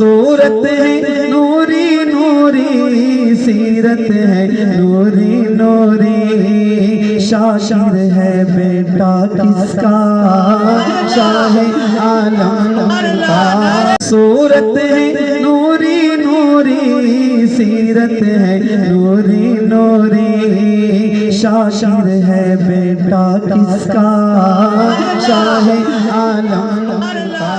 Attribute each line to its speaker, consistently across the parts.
Speaker 1: صورت ہے نوری نوری، سیرت ہے نوری نوری، شاعر ہے بیٹا کس کا شاہ عالم کا۔ صورت ہے نوری نوری، سیرت ہے نوری نوری، شاعر ہے بیٹا کس کا شاہ عالم کا۔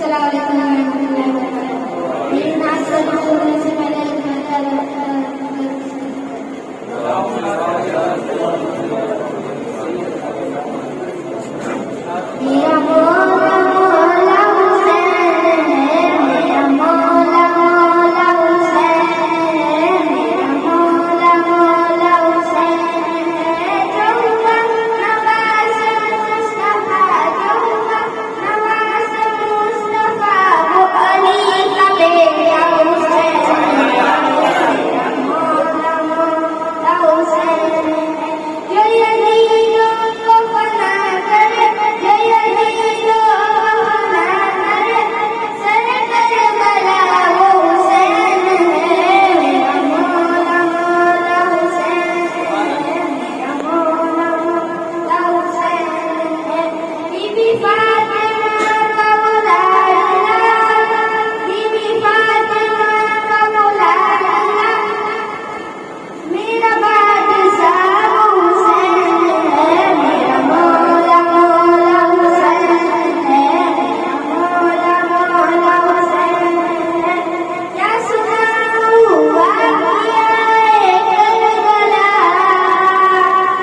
Speaker 2: السلام علیکم ورحمۃ اللہ وبرکاتہ. میری نعت شروع ہونے سے پہلے میرا مولا مولا حسین ہے، میرا مولا مولا حسین ہے، میرا مولا مولا حسین ہے. جاؤں گا نواز مصطفیٰ، جاؤں گا نواز مصطفیٰ، وہ علی کا بیٹا حسین ہے، میرا مولا مولا حسین ہے. جو یزیدوں کو فنا کرے، جو یزیدوں کو فنا کرے، سر کربلا وہ حسین ہے، میرا مولا مولا حسین ہے، میرا مولا مولا حسین ہے. بی بی فاطمہ کا مولا، بی بی فاطمہ کا مولا، میرا بادشاہ حسین ہے، میرا مولا مولا حسین ہے، میرا مولا مولا حسین ہے. کیا سناؤں واقعہ کربلا،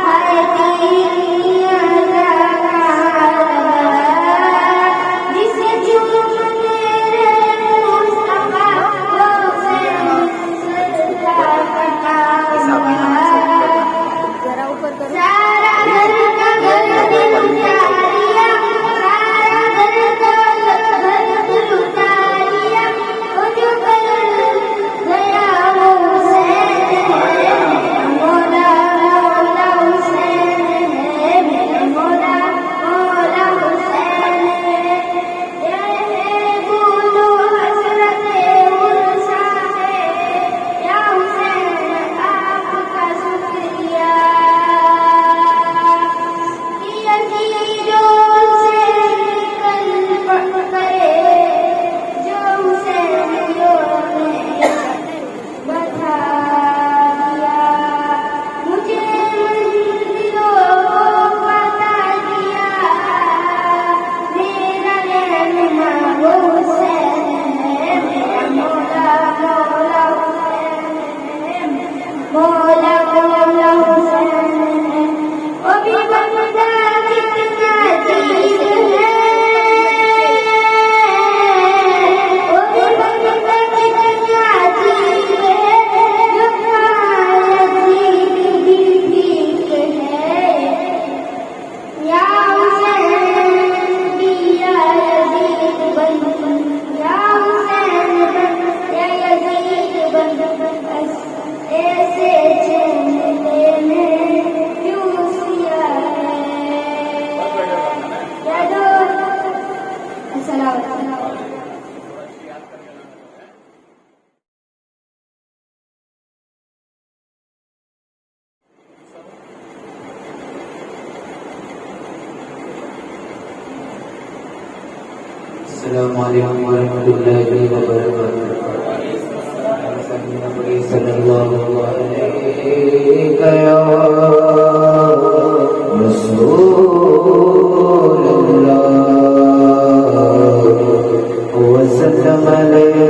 Speaker 2: ہائے تیرا جسے چومتے رہے مصطفیٰ، وہ حسین سرکار کا کام ہے. سارا گھر کا گھر لٹا لیا، سارا گھر کا گھر لٹا لیا، وہ جو کر گیا وہ حسین ہے، میرا مولا مولا حسین ہے، میرا مولا مولا حسین ہے. یہ بولو حسرت عرصہ ہے، یا حسین آپ کا شکریہ. یزیدوں سے نکل پڑے جو حسینیوں نے بتا دیا، مجھے منزلوں کو بتا دیا، میرا رہنما وہ حسین ہے، میرا مولا مولا حسین ہے، مولا مولا حسین ہے. وہ بھی بندہ کتنا عجیب ہے، وہ بھی بندہ کتنا عجیب ہے، جو یزید بھی ٹھیک ہے. یا حسین یا یزید بن، یا حسین بن یا یزید بن، بس ایسے چین لینے کیوں سیا ہے. یادو السلام علیکم.
Speaker 3: السلام علیکم ورحمۃ اللہ وبرکاتہ. صلی اللہ علیہ رسول اللہ وسلم علیہ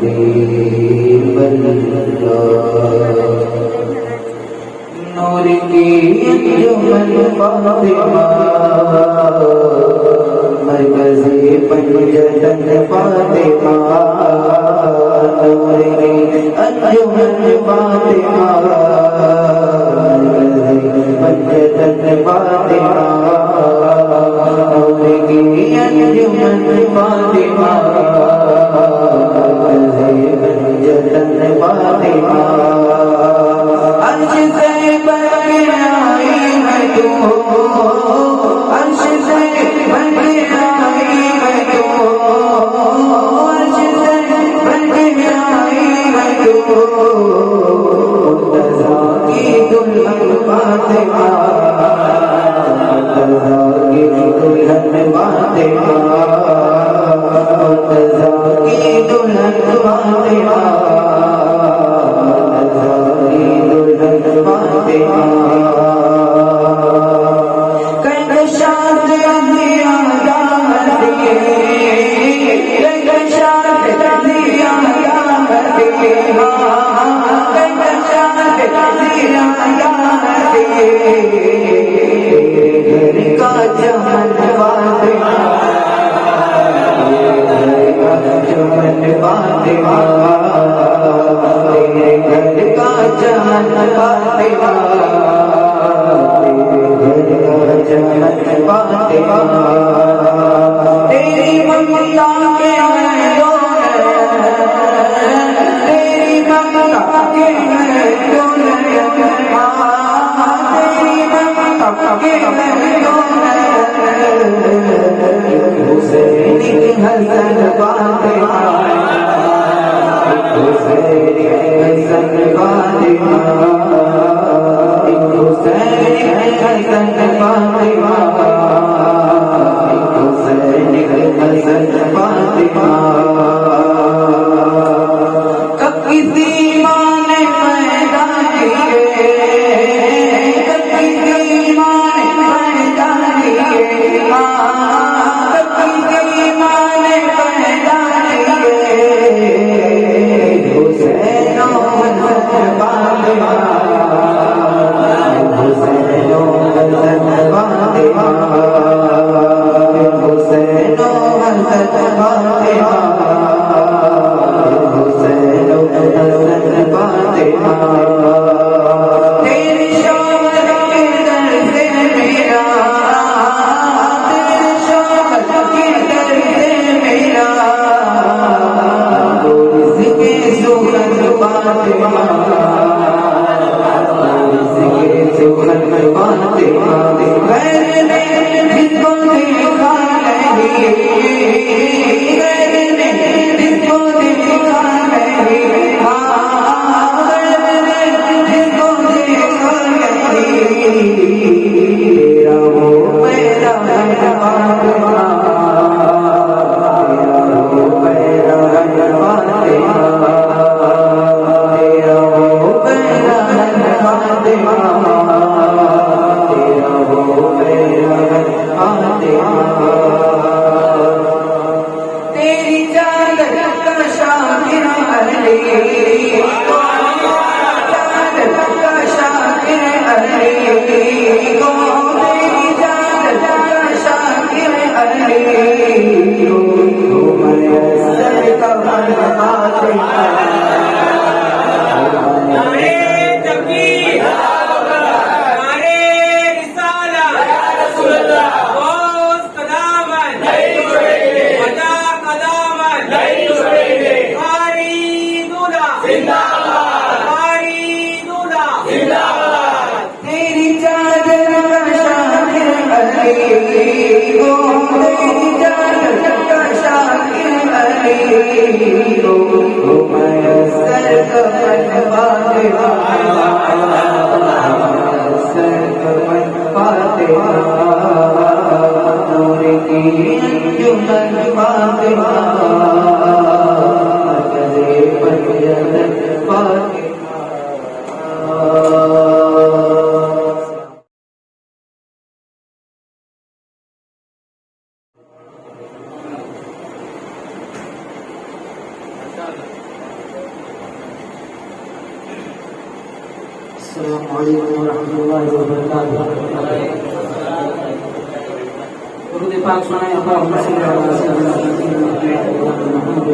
Speaker 3: حبیب اللہ. نور کی انجمن فاطمہ، مرکزی پنجتن فاطمہ، نور کی انجمن فاطمہ، مرکزی پنجتن فاطمہ، نور کی انجمن فاطمہ، مرکزی پنجتن فاطمہ. عرش سے بڑھ کے آئی ہے تو، عرش سے بڑھ کے آئی ہے تو، عرش سے بڑھ کے آئی ہے تو، مرتضیٰ
Speaker 1: گھر کا چمن فاطمہ، چمن فاطمہ، تیرے گھر کا چمن فاطمہ، تیرے گھر کا چمن فاطمہ، تیری ممتا کے تیری ممتا کے حسن فاطمہ، حسین حسن فاطمہ، حسین حسن فاطمہ، حسین حسن فاطمہ، کب کسی ماں نے پیدا کیے، کب کسی ماں نے پیدا کیے، السلام علیکم ورحمۃ اللہ وبرکاتہ۔ درود پاک سنائیں اللہم صلی علی سیدنا محمد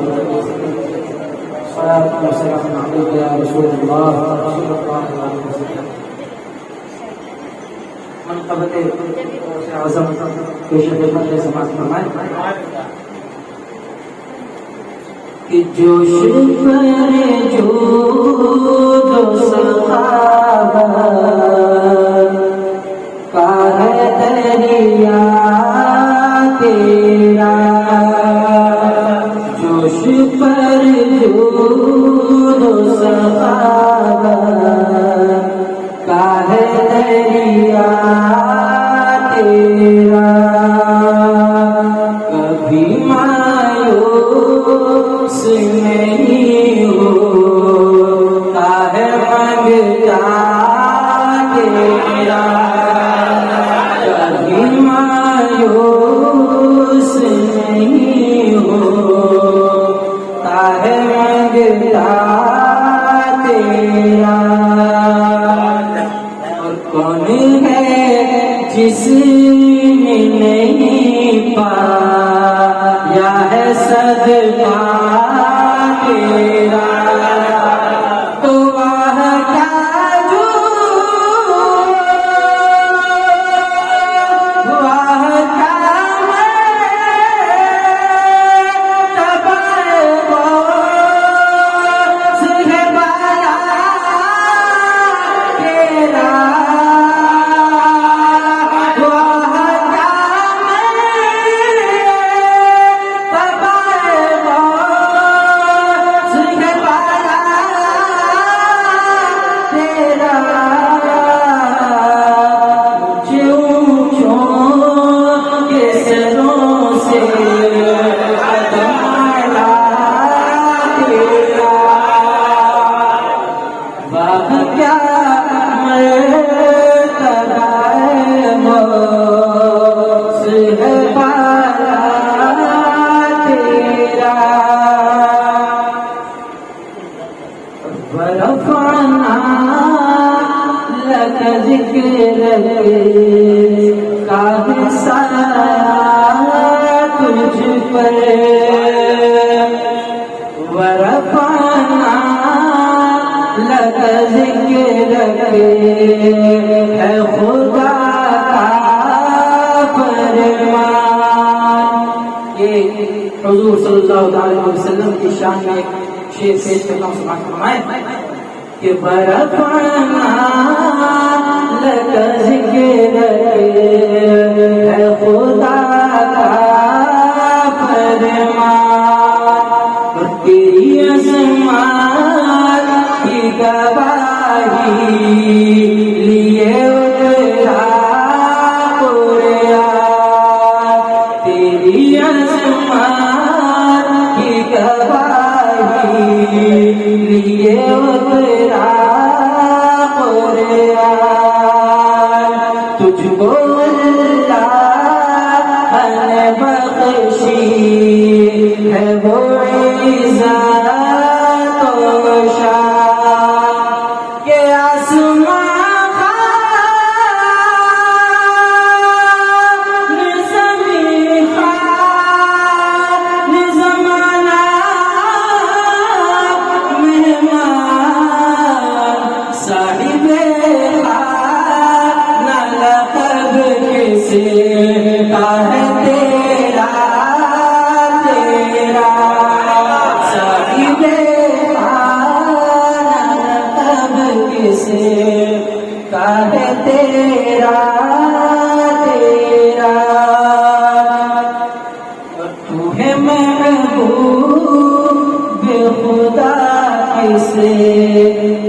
Speaker 1: صلاۃ و سلام علیک یا رسول اللہ صلی اللہ علیہ وسلم۔ منقبت اعظم پیش خدمت سماعت فرمائیں کہ جوش پر جو کا ہے دریا تیرا، جوش پر جو کا ہے دریا تیرا، کبھی مایوس نہیں ہوتا ہے منگتا تیرا، کبھی مایوس نہیں ہوتا ہے منگتا تیرا، اور کون ہے جس نے نہیں پایا ہے صدقہ تیرا تو واہ کیا جو واہ کیا ہے خدا کا فرمان. یہ حضور صلی اللہ علیہ وسلم کی شان میں ایک شعر پیش کرتا ہوں، سماعت فرمائیں کہ برفعنا لک ذکر ہے خدا کا فرمان اور تیری عظمت کی گواہی لیے اترا قرآن. تیری عظمت کی گواہی لیے اترا قرآن. تجھ کو اللہ نے بخشی ہے وہ عزت و شان کہ آسمان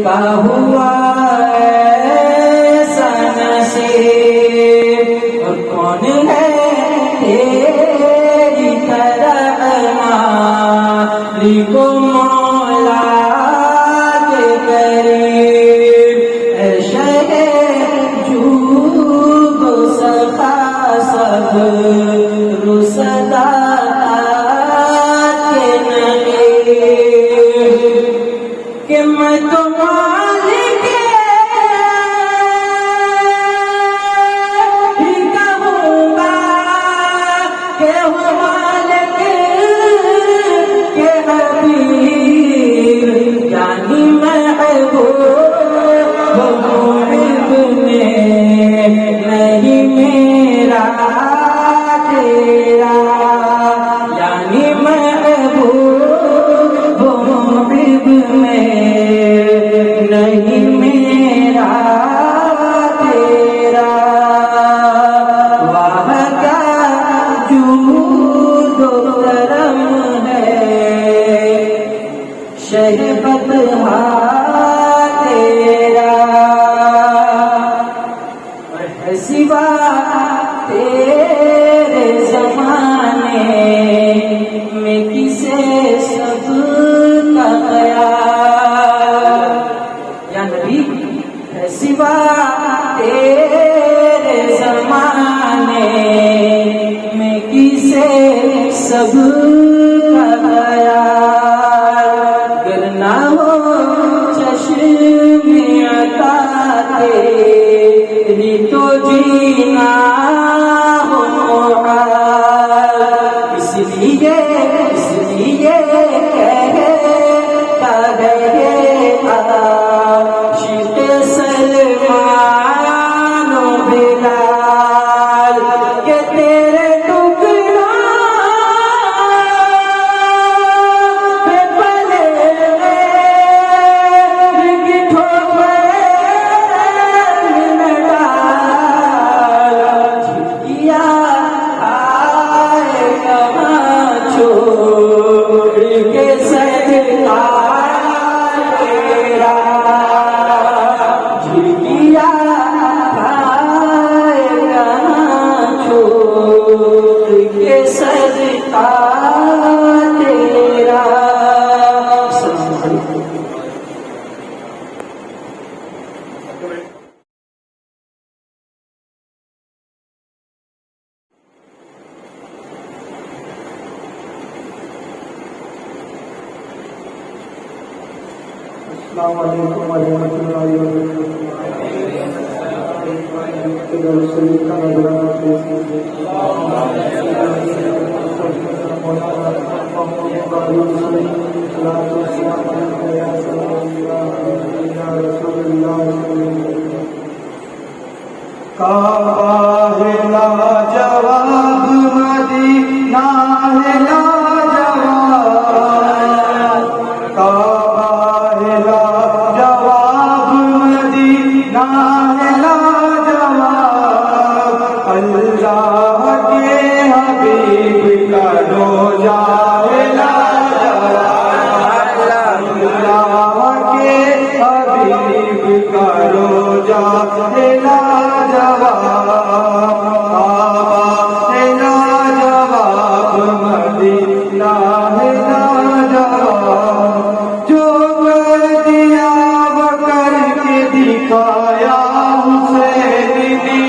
Speaker 1: کا ہوا ایسا نصیب اور کون ہے تیری طرح مالک و مولا کے قریب. اے شہ جود و سخا سب رسدا کہ میں تو مالک ہی کہوں گا کہ وہ مالک کے حبیب یعنی محبوب محب میں نہیں میرا تیرا یعنی محبوب محب میں نہیں میرا تیرا. واہ کا جود و کرم ہے شہبت تیرا اور ہے سوا تیرے زمانے میں کسے سب کا خیال. یا نبی ہے سوا تیرے زمانے میں کسے سب کا خیال. گر نہ ہو چشم عطا تیری تو جینا
Speaker 4: السلام علیکم ورحمۃ اللہ کعبہ ہے لاجواب مدینہ ہے لاجواب کعبہ ہے لاجواب مدینہ ہے لاجواب اللہ کے حبیب کا روضہ ہے لاجواب اللہ کے حبیب کا روضہ ہے لاجواب کعبہ ہے لاجواب مدینہ ہے لاجواب جو کر دیا وہ کر کے دکھایا حسین نے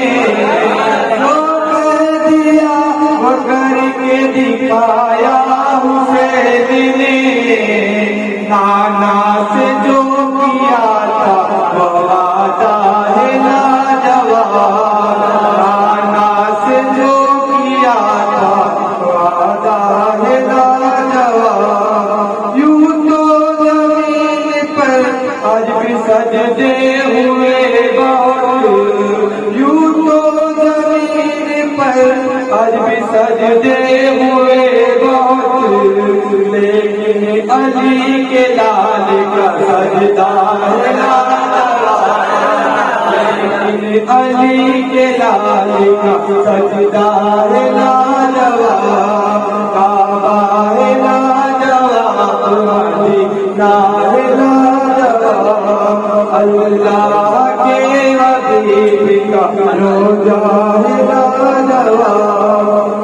Speaker 4: جو کر دیا وہ کر کے دکھایا حسین نے نانا سے جو کیا تھا وہ وعدہ ہے لاجواب نانا سے جو کیا تھا وہ وعدہ ہے لاجواب یوں تو زمین پر آج بھی سجدے ہوئے بہت یوں تو زمین پر آج بھی سجدے ہوئے بہت لیکن علی کے لال کا سجدہ ہے لاجواب لیکن علی کے لال کا سجدہ ہے لاجواب کعبہ ہے لاجواب مدینہ ہے لاجواب اللہ کے حبیب کا روضہ ہے لاجواب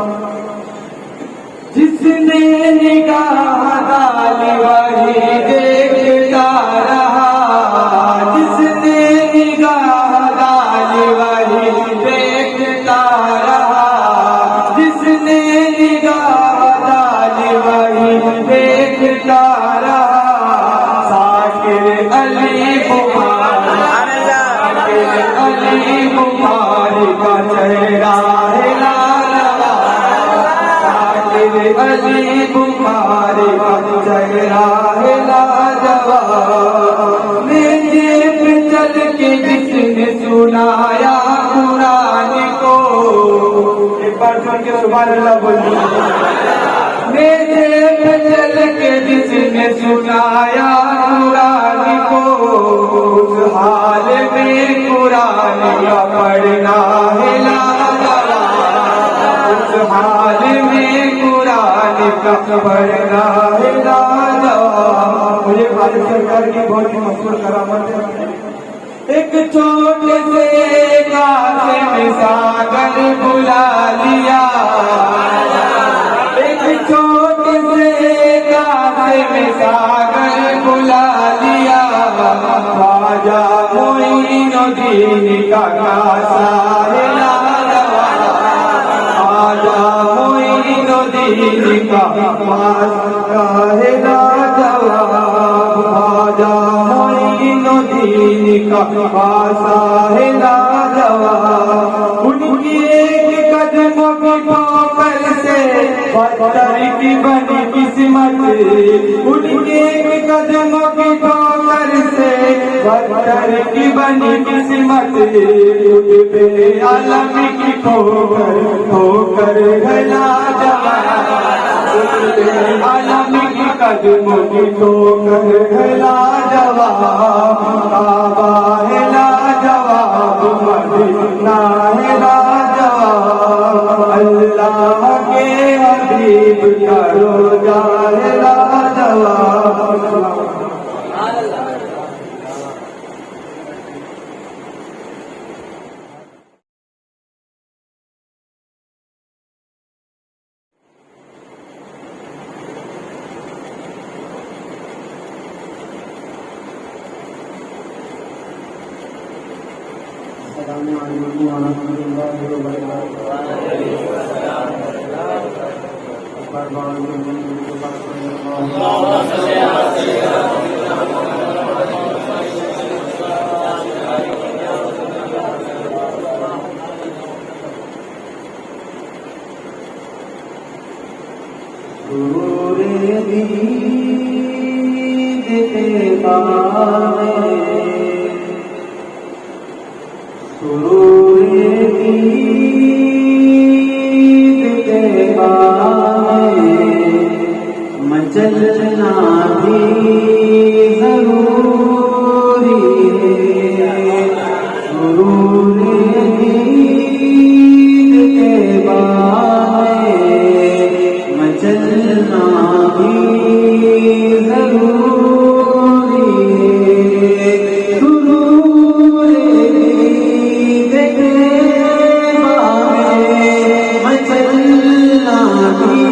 Speaker 4: جس نے نگاہ ڈالی وہی دیکھتا رہا جس نے نگاہ ڈالی وہی دیکھتا رہا جس نے نگاہ ڈالی وہی دیکھتا رہا ساکر علی بخاری ساکر علی بخاری کا چہرہ ہے علی بخاری کا چہرہ ہے لاجواب میرے پہ چل کے جس نے سنایا قرآن کو ایک بار سن کے سبحان اللہ بولیے میرے پہ چل کے جس نے سنایا قرآن کو اس حال میں قرآن کا پڑھنا ہے لاجواب اس حال میں قرآن کا پڑھنا ہے لاجواب مجھے غالب سرکار کی بہت ہی مشہور کرامت ہے ایک چھوٹے سے کاسے میں ساگر بلا لیا ایک چھوٹے سے کاسے میں ساگر بلا لیا خواجہ معین الدین کا کاسا ہے خواجہ معین الدین کا کاسا ہے لاجواب خواجہ معین الدین کا کاسا ہے لاجواب ان کی ایک قدموں کی پاکر سے پتھر کی بنی قسمت ان کی ایک قدموں کی پاکر سے پتھر کی بنی قسمت بے عالم کی ٹھوکر ہے لاجواب عالم کی قدموں کی ٹھوکر ہے لاجواب کعبہ ہے لاجواب مدینہ ہے لاجواب اللہ کے حبیب کا روضہ ہے لاجواب
Speaker 1: السلام علیکم ورحمۃ اللہ
Speaker 4: مچلنا بھی ضروری ہے، سرور عید کے بعد مچلنا بھی ضروری ہے، سرور عید کے بعد مچلنا بھی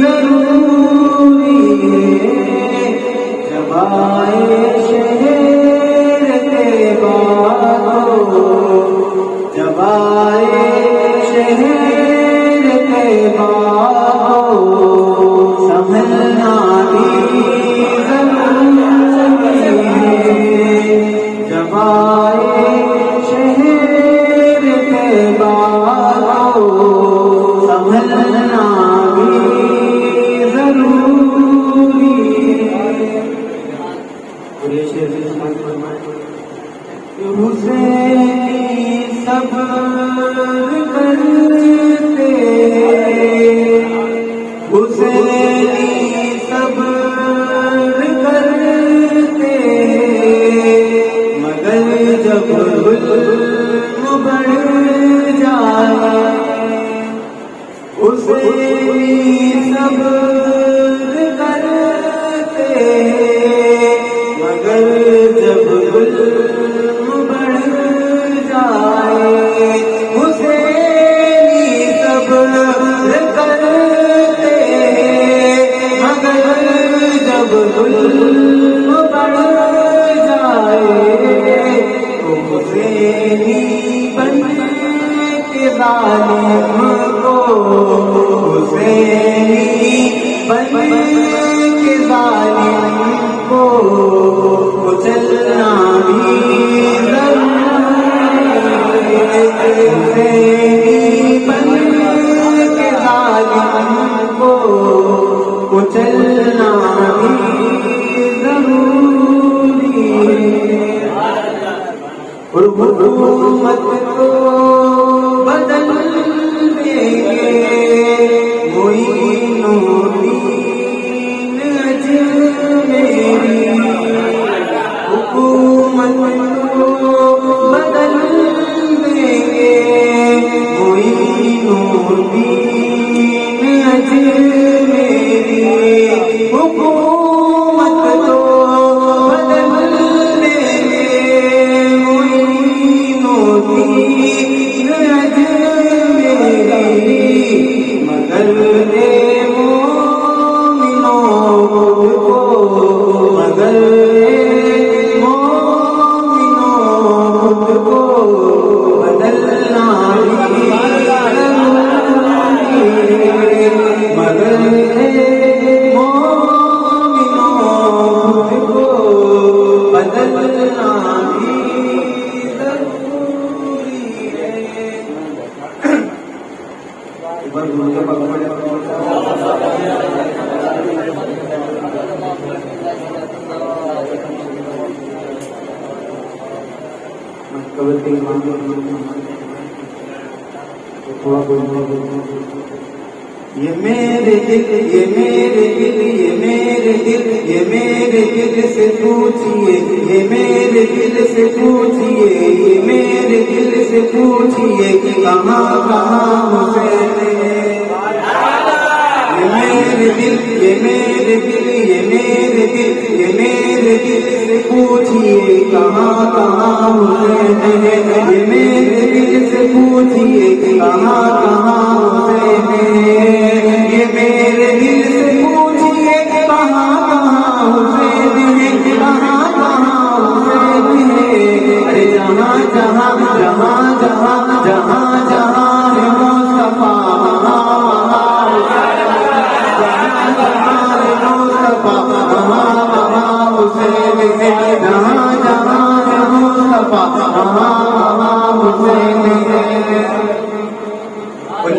Speaker 4: ضروری ہے، جب آئے شہر کے بعد، جب آئے شہر کے بعد سنبھلنا بھی ضروری ہے، جب آئے شہر کے بعد سنبھلنا بھی ضروری ہے۔ حسینی صبر کرتے، حسینی صبر کرتے، مگر جب ظلم بڑھ جائے، حسینی صبر کرتے، مگر جب ظلم بڑھ جائے، حسینی صبر کرتے، مگر جب ظلم بڑھ جائے، تو حسینی بن کے ظالم کو، حسینی بن کے ظالم کو کچلنا بھی ضروری ہے، حسینی بن کے ظالم کو کچلنا بھی ضروری ہے، اور حکومت کو بدل دیں گے معین الدین اجمیری، حکومت کو بدل دیں گے معین الدین اجمیری، حکومت کو بدل دیں گے معین الدین اجمیری، مگر اے مومنوں خود کو، مگر اے مومنوں خود کو بدلنا بھی ضروری ہے، مگر اے مومنوں خود کو بدلنا بھی ضروری ہے۔ یہ میرے دل، یہ میرے دل، یہ میرے دل، یہ میرے دل سے پوچھئے، یہ میرے دل سے پوچھئے، یہ میرے دل سے پوچھئے کہ کہاں کہاں حسین ہے، یہ میرے دل، یہ میرے دل، یہ میرے دل، یہ میرے دل سے پوچھئے کہاں کہاں حسین ہے، یہ میرے دل سے پوچھئے کہاں کہاں حسین ہے، یہ میرے دل سے پوچھئے کہاں کہاں حسین ہے، کہاں کہاں حسین ہے، ارے جہاں جہاں جہاں جہاں جہاں جہاں ہے مصطفیٰ وہاں وہاں جہاں جہاں ہے مصطفیٰ وہاں وہاں حسین ہے جہاں جہاں ہے مصطفیٰ وہاں وہاں حسین ہے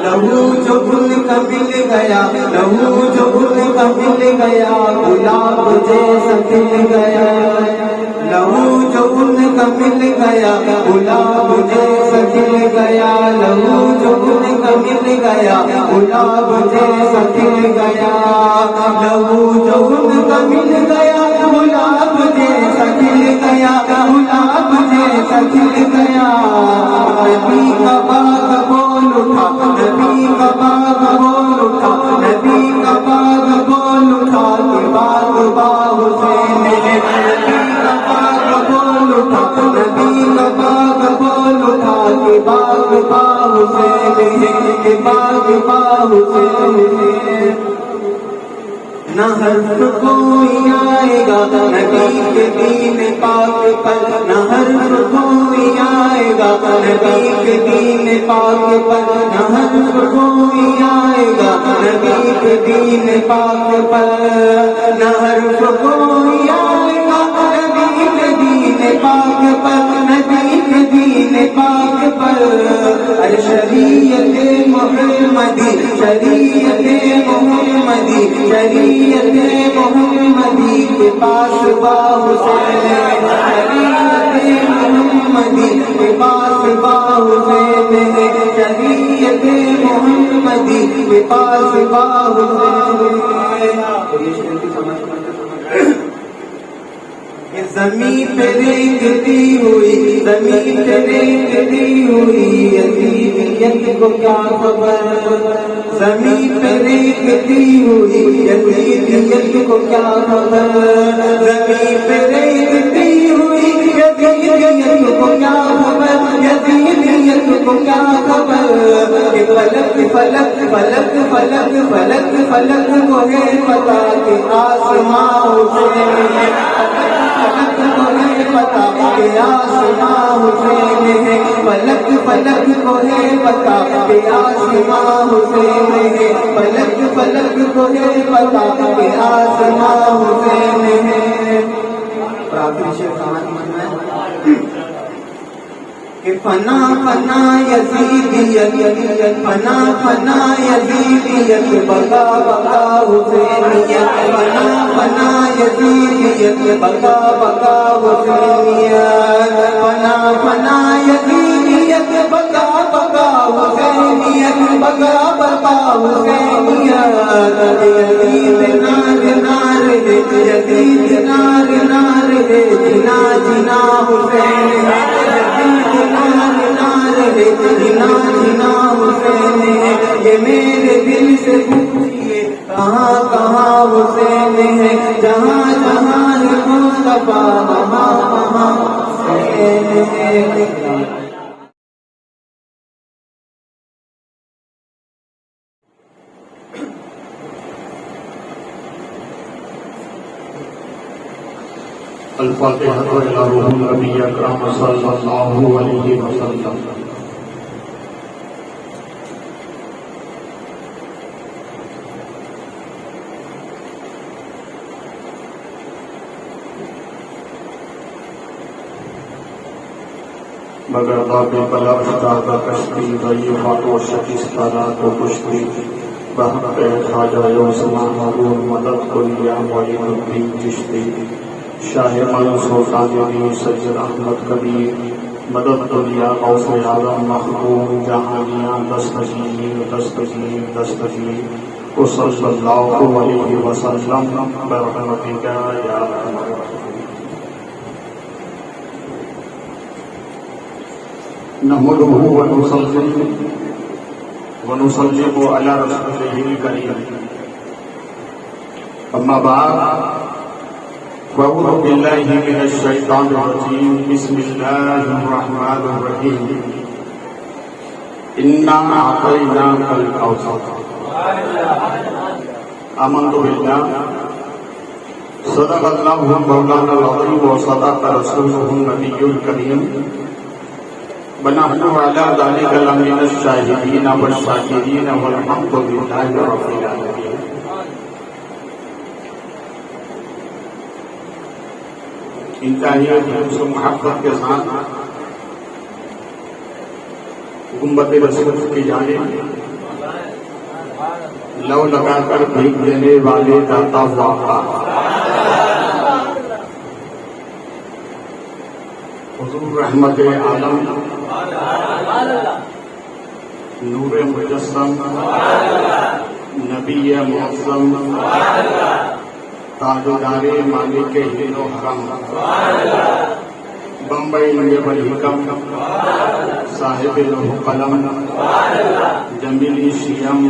Speaker 4: لہو جو ان کا مل گیا لہو جو ان کا مل گیا گلاب جیسا کھل گیا لہو جو ان کا مل گیا گلاب جیسا کھل گیا لہو جو ان کا مل گیا گلاب جیسا کھل گیا لہو جو ان کا مل گیا گلاب جیسا کھل گیا گلاب جیسا کھل گیا نبی کا باغ بول اٹھا نبی کا باغ بول اٹھا نبی کا باغ بول اٹھا کہ باغ باغ حسین ہے نبی کا باغ بول اٹھا نبی کا باغ بول اٹھا کہ باغ باغ حسین ہے کہ باغ باغ حسین ہے نہ حرف کوئی آئے گا نبی کے دین پاک پر نہ حرف کوئی آئے گا نبی کے دین پاک پر نہ حرف کوئی آئے گا نبی کے دین پاک پر نہ حرف کوئی آئے گا نبی کے دین پاک پر نبی کے دین پاک پر شریعت محمدی شریعت محمدی شریعت محمدی کے پاس با حسین شریعت محمدی کے پاس با حسین شریعت محمدی کے پاس با حسین زمین پہ ریگتی ہوئی زمین پہ ریگتی ہوئی یزیدیت کو کیا خبر زمین پہ ریگتی ہوئی یزیدیت کو کیا خبر زمین پہ ریگتی ہوئی یزیدیت کو کیا خبر یزیدیت کو کیا خبر کہ فلک فلک فلک فلک فلک فلک کو ہے پتا کہ آسماں حسین فلک کو ہے پتا کہ آسماں حسین ہے فلک فلک کو ہے پتا کہ آسماں حسین ہے فلک فلک کو ہے پتا کہ آسماں حسین ہے کہ فنا فنا یزیدیت فنا فنا یزیدیت بقا بقا حسینیت فنا فنا یزیدیت بقا بقا حسینیت فنا فنا یزیدیت بقا بقا حسینیت بقا بقا حسینیت یزید نار نار ہے یزید نار نار ہے جنا جنا حسین ہے نار نار ہے جنا جنا حسین ہے یہ میرے دل سے پوچھئے کہاں کہاں حسین ہے جہاں جہاں ہے مصطفیٰ وہاں وہاں حسین ہے
Speaker 5: الفاتحة إلى روح النبي أكرم صلى الله عليه وسلم. مگر باب بلا فتاة کشتی ضیفات و شکستانات و کشتی بحق خواجہ یوسمان حضور مدد کلیہ معین الدین چشتی شاہ منصور قادری سید احمد کبیر مدد دنیا غوث اعظم مخدوم جہانیاں دستگیر دستگیر دستگیر وصلی اللہ علیہ وسلم برحمتک یا ارحم نحمده ونصلي على رسوله الكريم اما بعد فأعوذ بالله من الشيطان الرجيم بسم الله الرحمن الرحيم إنا أعطيناك الكوثر آمنت بالله صدق الله مولانا العظيم وصدق رسوله النبي الكريم ونحن على ذلك لمن الشاهدين والشاكرين والحمد لله رب العالمين. انتہائی جلوس و محبت کے ساتھ گنبد رسول کی جانب لو لگا کر بھیگ دینے والے داتا ہوا حضور رحمت عالم نور مجسم نبی معظم تاجدار مالک ہند و حرم بمبئی نجب الحکم صاحب لوح قلم جمیل شیم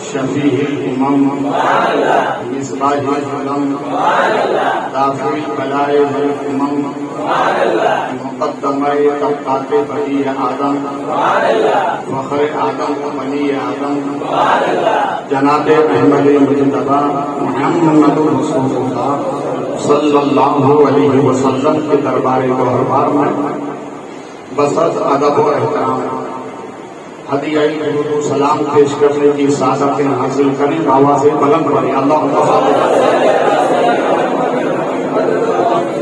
Speaker 5: شفیع الامم مصباح العلم دافع البلاء والامم مقدمہ طبقات بنی آدم فخر آدم و بنی آدم جناب احمد مجتبی محمد رسول اللہ صلی اللہ علیہ وسلم کے دربار گوہربار میں بسط ادب و احترام ہدیہ درود و سلام پیش کرنے کی سعادت حاصل کریں. آواز بلند کریں اللہم صل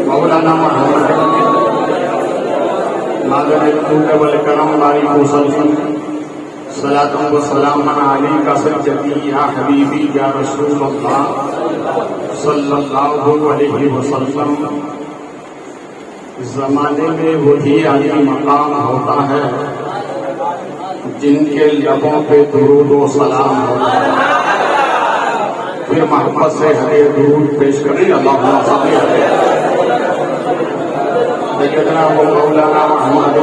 Speaker 5: مولانا محمد مادر الجود والکرم بارک وسلم صلاۃ و سلام علیک سیدی یا حبیبی یا رسول اللہ صلی اللہ علیہ وسلم. زمانے میں وہی عالی مقام ہوتا ہے جن کے لبوں پہ درود و سلام ہوتا ہے. پھر محبت سے ہر درود پیش کریں اللہم صل علی سیدنا و مولانا محمد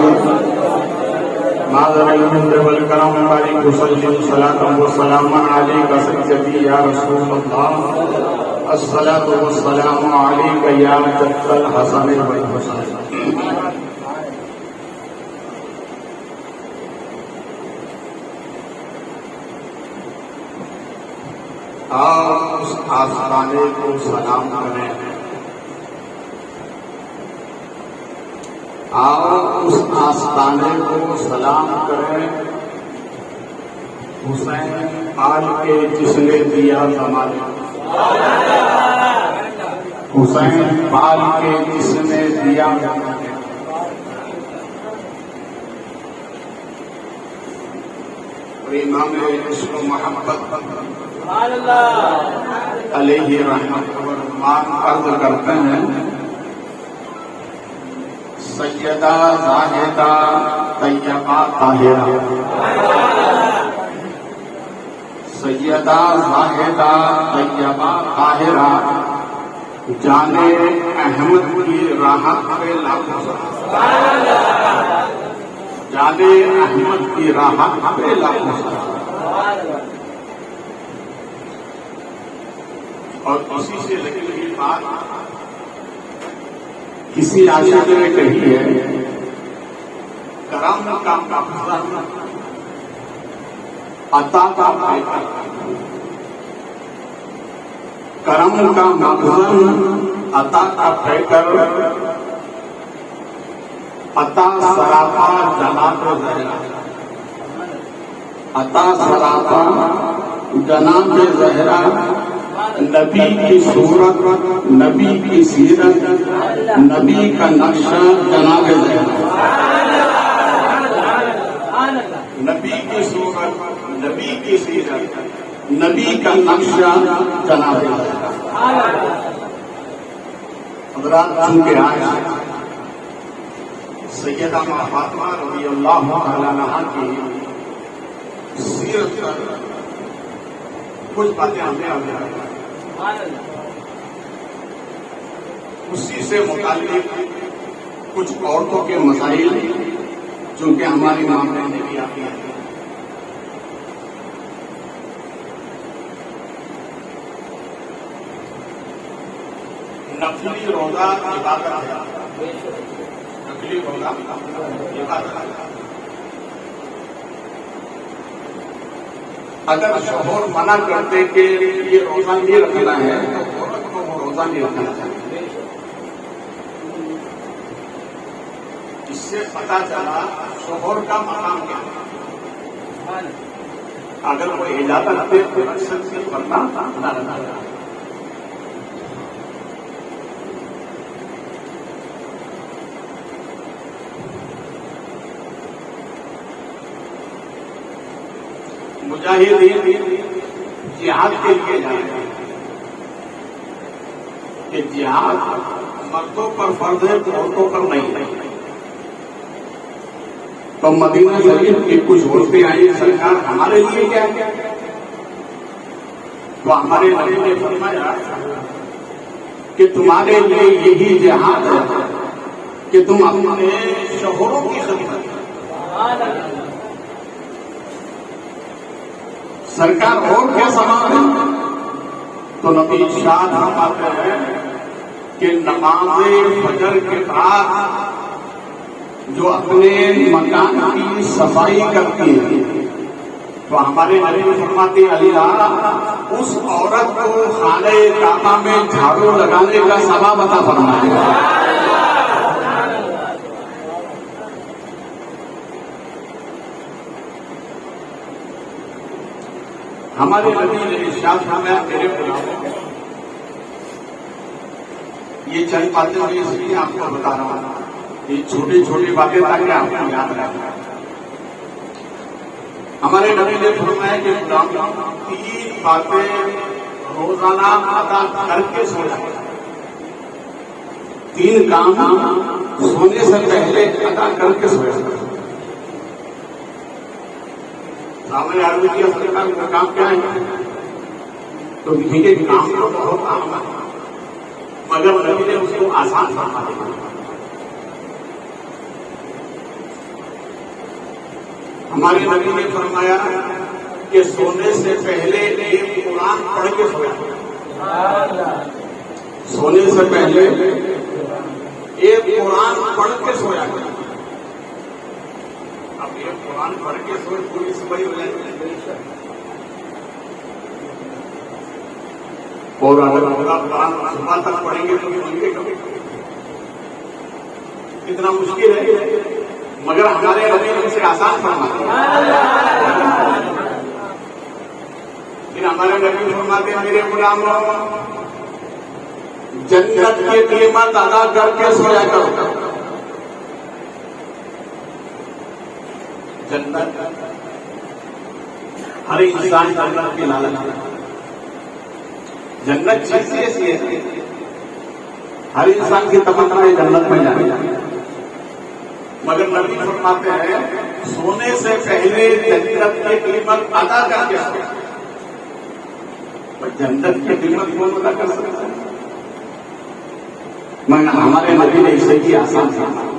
Speaker 5: مادر الجود والکرم بارک وسلم صلاۃ و سلام علیک سیدی یا رسول اللہ الصلاۃ والسلام علیک یا جد الحسن والحسین. آپ اس آستانے کو سلام کریں. آپ اس آستانے کو سلام کریں. حسین آل کے جس نے دیا زمانے حسین پال کے جس نے دیا امام عشق و محبت علیہ رحمت و رحمان عرض کرتے ہیں سیدہ زاہدہ طیبہ طاہرہ سیدہ زاہدہ طیبہ طاہرہ جانے احمد کی راحت پہ لاکھوں جانے احمد کی راحت پہ لاکھوں. اور اسی سے لگی ہوئی بات کسی عاشق نے کہی ہے کرم کا مخزن عطا کا پیکر کرم کا مخزن عطا کا پیکر عطا سراپا جناب زہرا عطا سراپا جناب زہرا نبی کی صورت نبی کی سیرت نبی کا نقشہ جناب زہرا نبی کی صورت نبی کی سیرت نبی کا نقشہ جناب زہرا. حضرات چونکہ آج سیدہ فاطمہ رضی اللہ تعالیٰ عنہا کی سیرت پر کچھ باتیں ہمیں آ گئی اسی سے متعلق کچھ عورتوں کے مسائل جو کہ ہماری معاملے میں بھی آتی ہیں. نفلی روزہ عبادت ہے. نفلی روزہ عبادت ہے. اگر شوہر منع کرتے کہ یہ روزہ نہیں رکھنا ہے تو عورت کو وہ روزہ نہیں رکھنا چاہیے. اس سے پتا چلا شوہر کا مقام کیا ہے. اگر وہ اجازت دے تو اکثر سے کرنا نہ رہنا. مجاہدین جہاد کے لیے جا رہے ہیں کہ جہاد مردوں پر فرض ہے، عورتوں پر نہیں ہے. تو مدینہ شریف کی کچھ عورتیں آئی، سرکار ہمارے لیے کیا ہے؟ تو ہمارے نبی نے فرمایا کہ تمہارے لیے یہی جہاد ہے کہ تم اپنے شوہروں کی خدمت کرو. سرکار اور کیا سوال ہے؟ تو نبی ارشاد فرماتے ہیں کہ نماز فجر کے بعد جو اپنے مکان کی صفائی کرتی ہے تو ہمارے نبی فرماتے ہیں اللہ اس عورت کو خانہ کعبہ میں جھاڑو لگانے کا ثواب عطا فرمائے. ہمارے نبی نے ارشاد فرمایا میرے غلاموں، یہ چند باتیں میں اس لیے آپ کو بتا رہا ہوں، یہ چھوٹی چھوٹی باتیں تاکہ آپ کو یاد رکھیں. ہمارے نبی نے فرمایا کہ غلاموں 3 باتیں روزانہ ادا کر کے سونا. 3 کام سونے سے پہلے ادا کر کے سونا. ہمارے آدمی کی سرکار کا کام کیا ہے؟ تو دیکھیے کام تو بہت عام ہے مگر نبی نے اس کو آسان فرما دیا. ہمارے نبی نے فرمایا کہ سونے سے پہلے ایک قرآن پڑھ کے سویا. سونے سے پہلے ایک قرآن پڑھ کے سویا. اب یہ قرآن پڑھ کے سوئے پوری صبح ہو جائے اور اگر قرآن صبح تک پڑھیں گے تو کتنا مشکل ہے مگر ہمارے نبی نے اسے آسان فرمایا. پھر ہمارے نبی فرماتے ہیں میرے غلاموں جنت کی قیمت ادا کر کے سویا کرو. جنت ہر انسان جنت کی لالچ ہے. جنت چیز ایسی ہے ہر انسان کی تمنا ہے جنت میں جانے مگر نبی فرماتے ہیں سونے سے پہلے جنت کی قیمت ادا کر کے سویا. جنت کی قیمت کون ادا کر سکتا ہے؟ مگر ہمارے نبی نے اسے کی آسان فرمایا.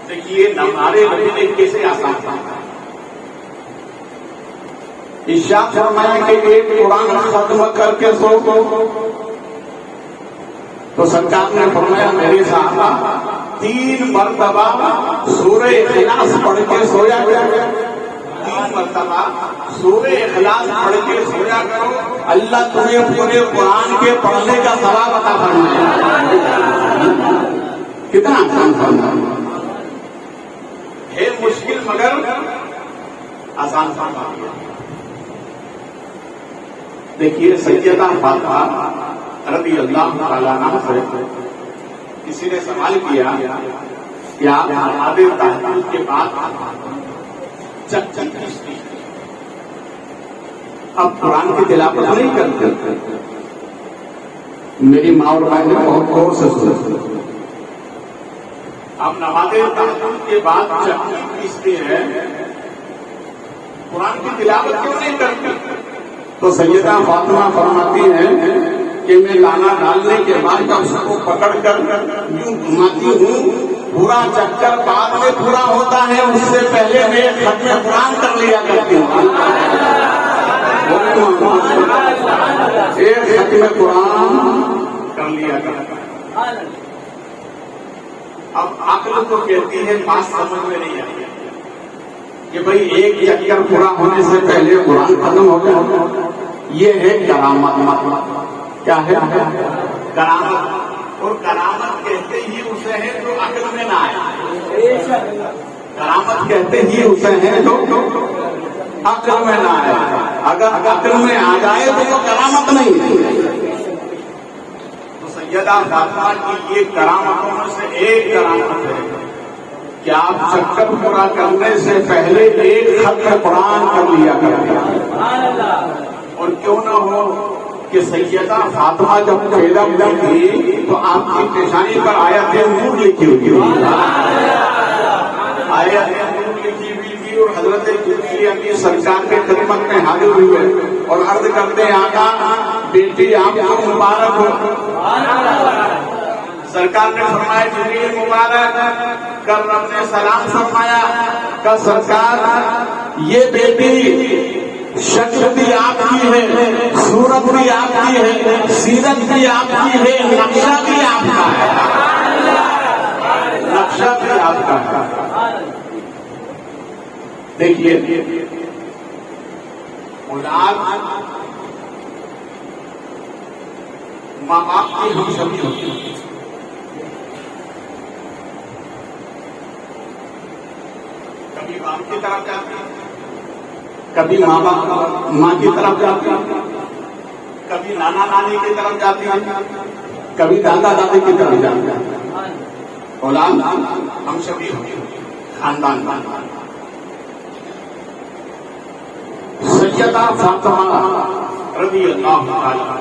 Speaker 5: دیکھیے ہمارے نبی نے کیسے آسان فرمایا. ارشاد فرمایا کہ ایک قرآن ختم کر کے سو تو سرکار نے فرمایا میرے صحابہ 3 مرتبہ سورہ اخلاص پڑھ کے سویا کرو. 3 مرتبہ سورہ اخلاص پڑھ کے سویا کرو. اللہ تمہیں پورے قرآن کے پڑھنے کا ثواب عطا فرمائے. کتنا آسان فرمایا ہے. مشکل مگر آسان فرمایا. دیکھیے سیدہ فاطمہ رضی اللہ تعالیٰ عنہا سے کسی نے سوال کیا کہ آپ ہمارے تحقیق کے بعد چکچکی اب قرآن کی تلاوت نہیں کرتے. میری ماں اور بھائی نے بہت غور سے سنا. اب نماز تحقیق کے بعد چکچکی پیستے ہیں قرآن کی تلاوت کیوں نہیں کرتے؟ تو سیدہ فاطمہ فرماتی ہیں کہ میں دانا ڈالنے کے بعد جب اس کو پکڑ کر یوں گھماتی ہوں پورا چکر بعد میں پورا ہوتا ہے اس سے پہلے میں ختم قرآن کر لیا کرتی ہوں. ایک ختم قرآن کر لیا کرتا. اب عقل تو کہتی ہے بات سمجھ میں نہیں آتی کہ بھائی ایک چکر پورا ہونے سے پہلے قرآن ختم ہو گیا. یہ ہے کرامت. کیا ہے کرامت؟ اور کرامت کہتے ہی اسے ہے جو عقل میں نہ آئے. کرامت کہتے ہی اسے ہے جو عقل میں نہ آئے. اگر عقل میں آ جائے تو کرامت نہیں ہے. تو سیدہ فاطمہ کی یہ کرامتوں میں سے ایک کرامت ہے کہ آپ چکر پورا کرنے سے پہلے ایک ختم قرآن کر لیا کرتے. اور کیوں نہ ہو کہ سیدہ فاطمہ جب پیدا ہوئی تھی تو آپ کی پیشانی پر آیت نور لکھی ہوئی تھی. آیت نور لکھی ہوئی تھی اور حضرت جبریل امین سرکار کے خدمت میں حاضر ہوئے اور عرض کرتے ہیں آقا بیٹی آپ کو مبارک ہو. سرکار نے فرمایا جبریل مبارک. کل رب نے سلام فرمایا کہ سرکار یہ بیٹی شکل بھی آپ کی ہے, صورت بھی آپ کی ہے, سیرت بھی آپ کی ہے, نقشہ بھی آپ کا ہے. نقشہ بھی آپ کا ہے. دیکھیے اولاد ماں باپ کی ہم سبھی ہوتی ہیں. کبھی باپ کی طرف جاتے ہیں, کبھی ماں باپ ماں کی طرف جاتی ہیں, کبھی نانا نانی کی طرف جاتی ہیں, کبھی دادا دادی کی طرف جاتی ہیں. اولاد ہم سبھی خاندان. سیدہ فاطمہ رضی اللہ عنہا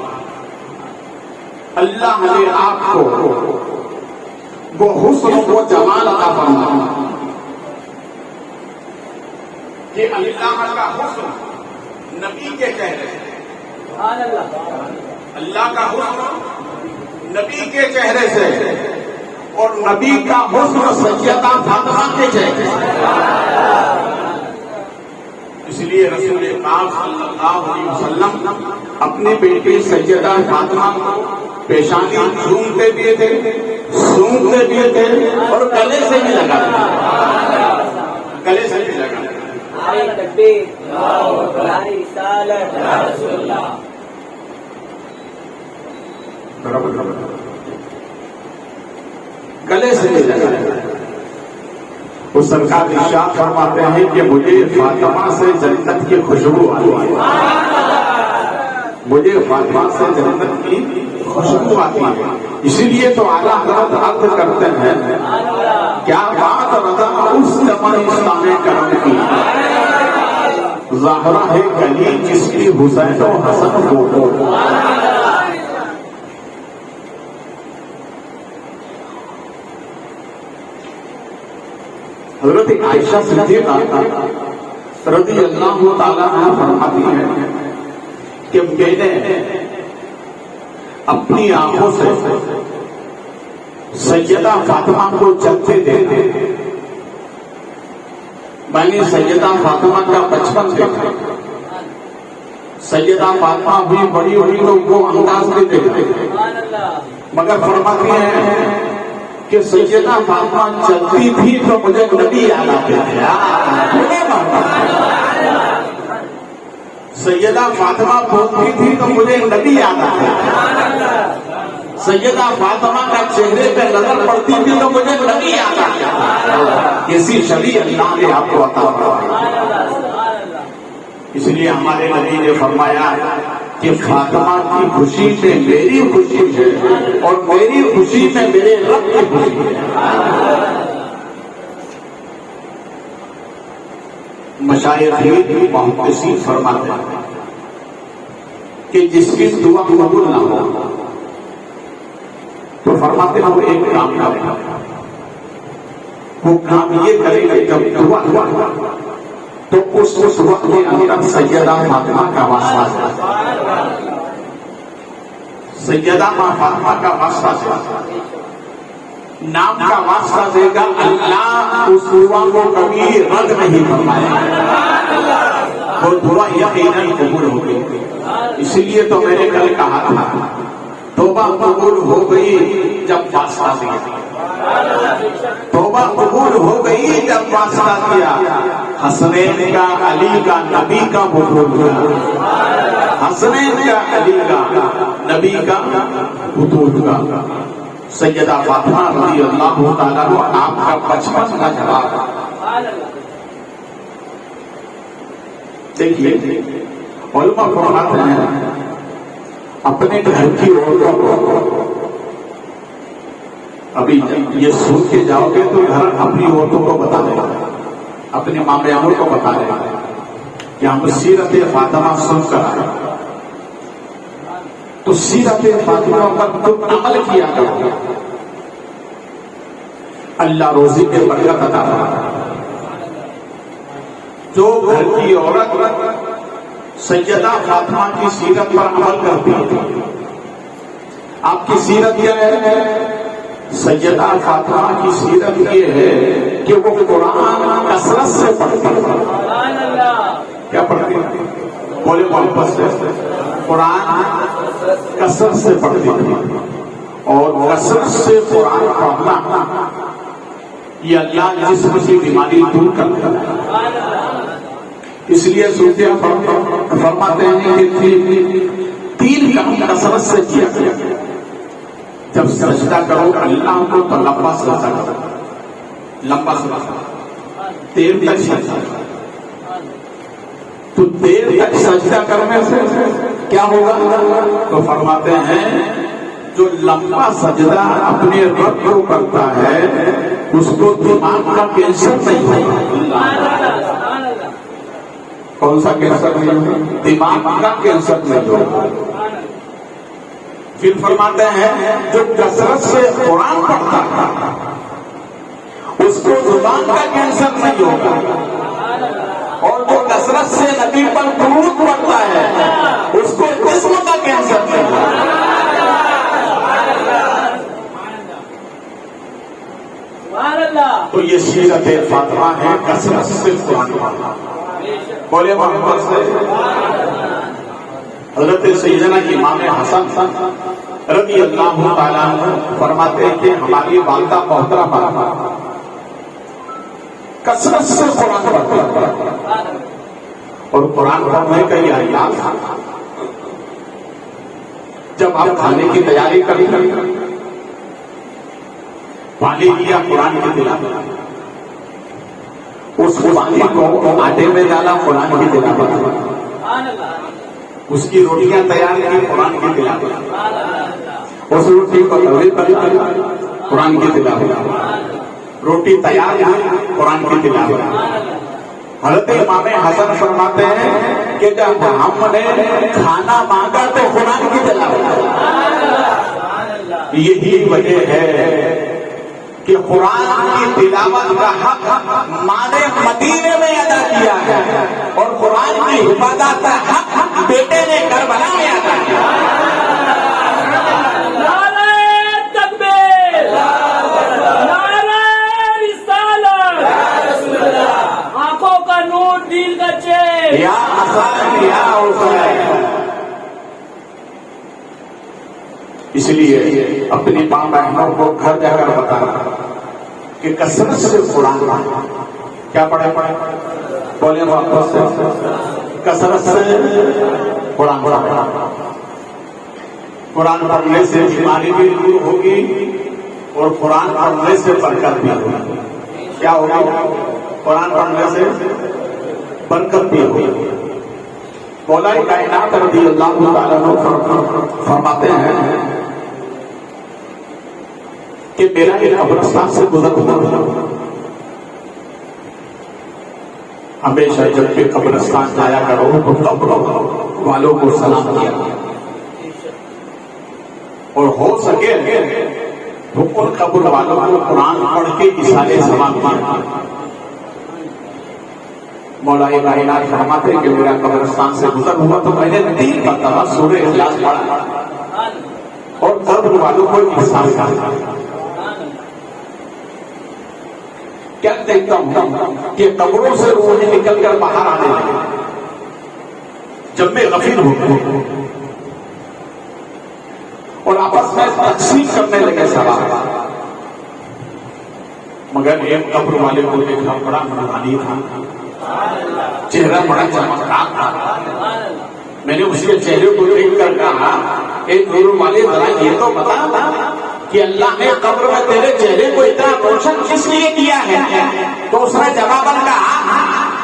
Speaker 5: اللہ نے آپ کو وہ حسن و جمال عطا فرمایا کہ اللہ کا حسن نبی کے چہرے سے, اللہ کا حسن نبی کے چہرے سے اور نبی کا حسن سیدہ فاطمہ کے چہرے سے. اس لیے رسول پاک صلی اللہ علیہ وسلم اپنی بیٹی سیدہ فاطمہ کو پیشانی چومتے بھی تھے, سونگتے بھی تھے اور گلے سے بھی لگاتے تھے. گلے سے بھی لگاتے تھے. گلے سے بھی لگاتے تھے. وہ سرکار ارشاد فرماتے ہیں کہ مجھے فاطمہ سے جنت کی خوشبو آتی ہے. مجھے فاطمہ سے جنت کی خوشبو آتی ہے. اسی لیے تو اعلیٰ حضرت عرض کرتے ہیں کیا بات رضا اس چمن اسلام کرم کی, ظاہرہ ہے گلی جس کی حسین و حسن فوٹو. حضرت عائشہ صدیقہ رضی اللہ تعالیٰ عنہا فرماتی ہے کہ میں نے اپنی آنکھوں سے سیدہ فاطمہ کو جلتے دیکھا. میں نے سیدہ فاطمہ کا بچپن دیکھا. سیدہ فاطمہ بھی بڑی ہوئی تو وہ انداز بھی دیکھا, مگر فرماتی ہیں کہ سیدہ فاطمہ چلتی تھی تو مجھے نبی یاد آتے تھے. سیدہ فاطمہ بولتی تھی تو مجھے نبی یاد آتے تھے. سیدہ فاطمہ کا چہرے پہ نظر پڑتی تھی تو مجھے نبی یاد آتا. کیسی شبیہ اللہ نے آپ کو عطا فرمایا. اس لیے ہمارے نبی نے فرمایا کہ فاطمہ کی خوشی میں میری خوشی ہے اور میری خوشی میں میرے رب کی خوشی ہے. مشائخین محدثین فرماتے ہیں کہ جس کی دعا قبول نہ ہو تو فرماتے ہیں وہ ایک کام کرے. وہ کام یہ کرے کہ جب دعا ہوا تو اس وقت کے اندر سیدہ فاطمہ کا واسطہ ہے. سیدہ فاطمہ کا واسطہ ہے, نام کا واسطہ دے گا. اللہ اس دعا کو کبھی رد نہیں فرمائے گا, وہ دعا یقیناً قبول ہوگی. اسی لیے تو میں نے کل کہا تھا
Speaker 6: توبہ قبول ہو گئی جب واسطہ دیا، توبہ قبول ہو گئی جب واسطہ دیا۔ حسنین کا علی کا نبی کا وجود کا، حسنین کا علی کا نبی کا وجود کا۔ سیدہ فاطمہ رضی اللہ تعالیٰ عنہ آپ کا 55 کا جواب۔ دیکھیے علماء فرماتے ہیں اپنے گھر کی عورتوں کو، ابھی یہ سوچ کے جاؤ گے تو گھر اپنی عورتوں کو بتا دے گا، اپنے ماں بہنوں کو بتا دے گا کہ ہم سیرت فاطمہ سن کر آئے، تو سیرت فاطمہ پر تم عمل کیا کرو، اللہ روزی کے برکت عطا فرمائے۔ جو گھر کی عورت سیدہ فاطمہ کی سیرت پر عمل کرتی ہے، آپ کی سیرت کیا ہے؟ سیدہ فاطمہ کی سیرت یہ ہے کہ وہ قرآن کثرت سے پڑھتی ہے۔ کیا پڑھتی ہے؟ بولے محبت سے، قرآن کثرت سے پڑھتی ہے، اور کثرت سے قرآن پڑھنا یہ اللہ جسم کی بیماری دور کرتا ہے۔ اس لیے صوفیہ فرماتے ہیں کہ 3 کام کثرت سے کیا گیا۔ جب سجدہ کرو اللہ کو تو لمبا سجدہ کرو، لمبا سجدہ، دیر تک سجدہ، تو دیر تک سجدہ کرنے سے کیا ہوگا؟ تو فرماتے ہیں جو لمبا سجدہ اپنے رب کو کرتا ہے اس کو دماغ کا کینسر نہیں ہوگا۔ کون سا کینسر نہیں ہوگا؟ دماغ کا کینسر نہیں ہوگا۔ پھر فرماتے ہیں جو کثرت سے قرآن پڑھتا ہے اس کو زبان کا کینسر نہیں ہوگا، اور جو کثرت سے نبی پر درود پڑھتا ہے اس کو جسم کا کینسر نہیں ہوگا۔ تو یہ سیرت فاطمہ ہے، کثرت سے قرآن پڑھنا۔ بولے محمد سے۔ حضرت سیدنا امام حسن رضی اللہ تعالیٰ فرماتے ہیں کہ ہماری والدہ محترمہ کثرت سے قرآن پڑھتی ہے، اور قرآن پڑھنے کا یہ انداز جب آپ کھانے کی تیاری کریں پانی لیا قرآن کی تلاوت، اس پانی کو آٹے میں ڈالا قرآن کی تلاوت، اس کی روٹیاں تیار کی قرآن کی تلاوت، اس روٹی کو توے پر قرآن کی تلاوت، روٹی تیار کی قرآن کی تلاوت۔ حضرت امام حسن فرماتے ہیں کہ جب ہم نے کھانا مانگا تو قرآن کی تلاوت۔ یہی وجہ ہے کہ قرآن کی تلاوت کا حق ماں نے مدینے میں ادا کیا ہے، اور قرآن کی حفاظت کا حق بیٹے نے کربلا میں ادا کیا۔
Speaker 1: نعرہ تکبیر، نعرہ رسالت، آنکھوں کا نور دل کا چین،
Speaker 6: یا حسن یا حسین۔ اس لیے اپنی ماں بہنوں کو گھر جا کر بتانا کہ کثرت سے قرآن پڑھنا۔ کیا پڑھے؟ بولے واپس سے، کثرت سے قرآن پڑھنا۔ قرآن پڑھنے سے بیماری بھی دور ہوگی، اور قرآن پڑھنے سے برکت بھی ہوگی۔ کیا ہوگا؟ قرآن پڑھنے سے برکت بھی ہوگی۔ مولا کائنات رضی اللہ تعالیٰ عنہ فرماتے ہیں کہ میرا ایک قبرستان سے گزر ہوا، ہمیشہ جب بھی قبرستان جایا کرو تو قبر والوں کو سلام کیا، اور ہو سکے تو ان قبر والوں کو قرآن پڑھ کے اشارے ثواب کیا۔ مولا کائنات فرماتے ہیں کہ میرا قبرستان سے گزر ہوا تو میں نے 3 مرتبہ سورہ اخلاص پڑھا اور قبر والوں کو احسان کیا۔ کیا دیکھتا ہوں کہ قبروں سے روحیں نکل کر باہر آنے لگے جب میں غفیر ہوں، اور آپ آپس میں تقسیم کرنے لگے ثواب. مگر ایک قبر والے کو دیکھا بڑا نورانی تھا, چہرہ بڑا چمکدار تھا. میں نے اس کے چہرے کو دیکھ کر کہا اے نور والے ذرا یہ تو بتا کہ اللہ نے قبر میں تیرے چہرے کو اتنا روشن کس لیے کیا ہے؟ تو اس نے جواباً کہا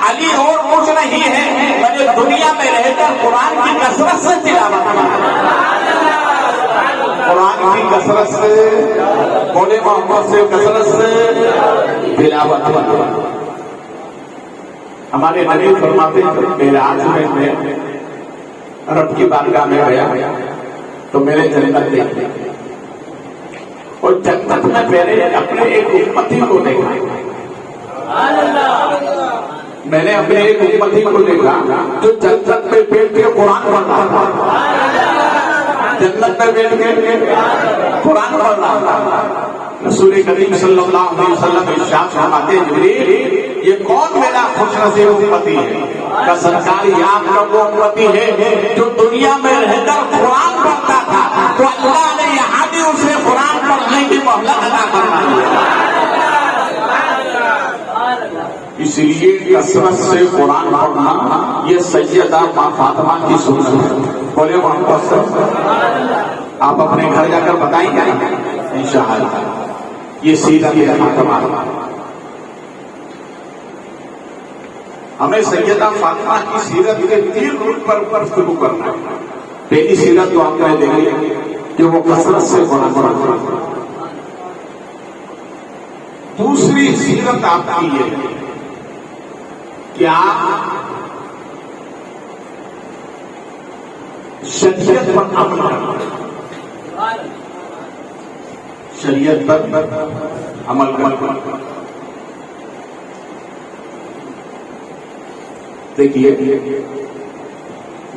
Speaker 6: علی اور کچھ نہیں ہے, میں نے دنیا میں رہ کر قرآن کی کثرت سے تلاوت قرآن کی کثرت سے بولے محمد سے کثرت سے تلاوت. ہمارے نبی فرماتے ہیں معراج میں رب کی بارگاہ میں گیا تو میرے جنت دیکھی اور جنت میں پہلے اپنے ایک امتی کو دیکھا. میں نے اپنے ایک امتی کو دیکھا جو جنت میں بیٹھ کے قرآن پڑھ رہا تھا. جنت میں بیٹھ کے قرآن پڑھ رہا تھا. رسول کریم صلی اللہ علیہ وسلم ارشاد فرماتے ہیں جبریل یہ کون میرا خوش نصیب امتی ہے؟ کہ سرکار یہ آپ کا وہ امتی ہے جو دنیا میں رہ کر قرآن پڑھتا تھا, تو اللہ نے یہاں بھی اسے قرآن پڑھنے کی مہلت عطا فرمائی. اس لیے کثرت سے قرآن پڑھنا یہ سیدہ ماں فاطمہ کی سنت ہے. بولے محمد آپ اپنے گھر جا کر بتائیں گے انشاءاللہ. یہ سیرت فاطمہ, ہمیں سیدہ فاطمہ کی سیرت کے 3 روٹ پر شروع کرنا ہے. پہلی سیرت تو آپ نے دیکھی کہ وہ کثرت سے قرآن پڑھا. دوسری سیرت آپ کی یہ کہ آپ شریعت پر عمل کرنا, شریعت پر عمل کرنا. دیکھیے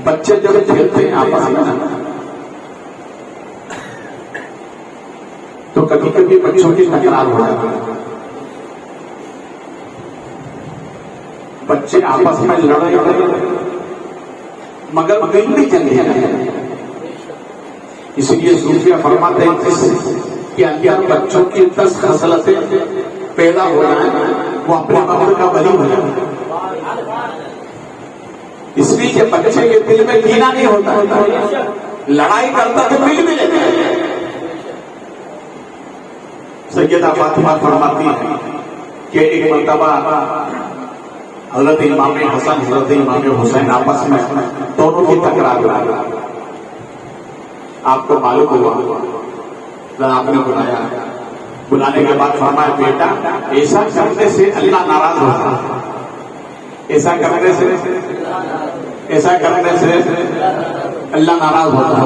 Speaker 6: بچے جب کھیلتے ہیں آپس میں تو کبھی کبھی بچوں کی تکرار ہو جاتی ہے. بچے آپس میں لڑے مگر کہیں بھی چلے ہیں. اس لیے صوفیہ فرماتے ہیں کہ اگر بچوں کی 10 خصلتیں پیدا ہو جائیں وہ اپنے وقت کا بلی ہو جائے. اس لیے کہ بچے کے دل میں کینہ نہیں ہوتا, لڑائی کرتا تو مل بھی لیتے ہیں. سیدہ فاطمہ فرماتی ہے کہ ایک مرتبہ حضرت امام حسن حضرت امام حسین آپس میں دونوں کی تکرار ہوئی. آپ کو معلوم ہوا, آپ نے بلایا, بلانے کے بعد فرمایا بیٹا ایسا کرنے سے اللہ ناراض ہوتا ہے, ایسا کرنے سے اللہ ناراض ہوتا ہے.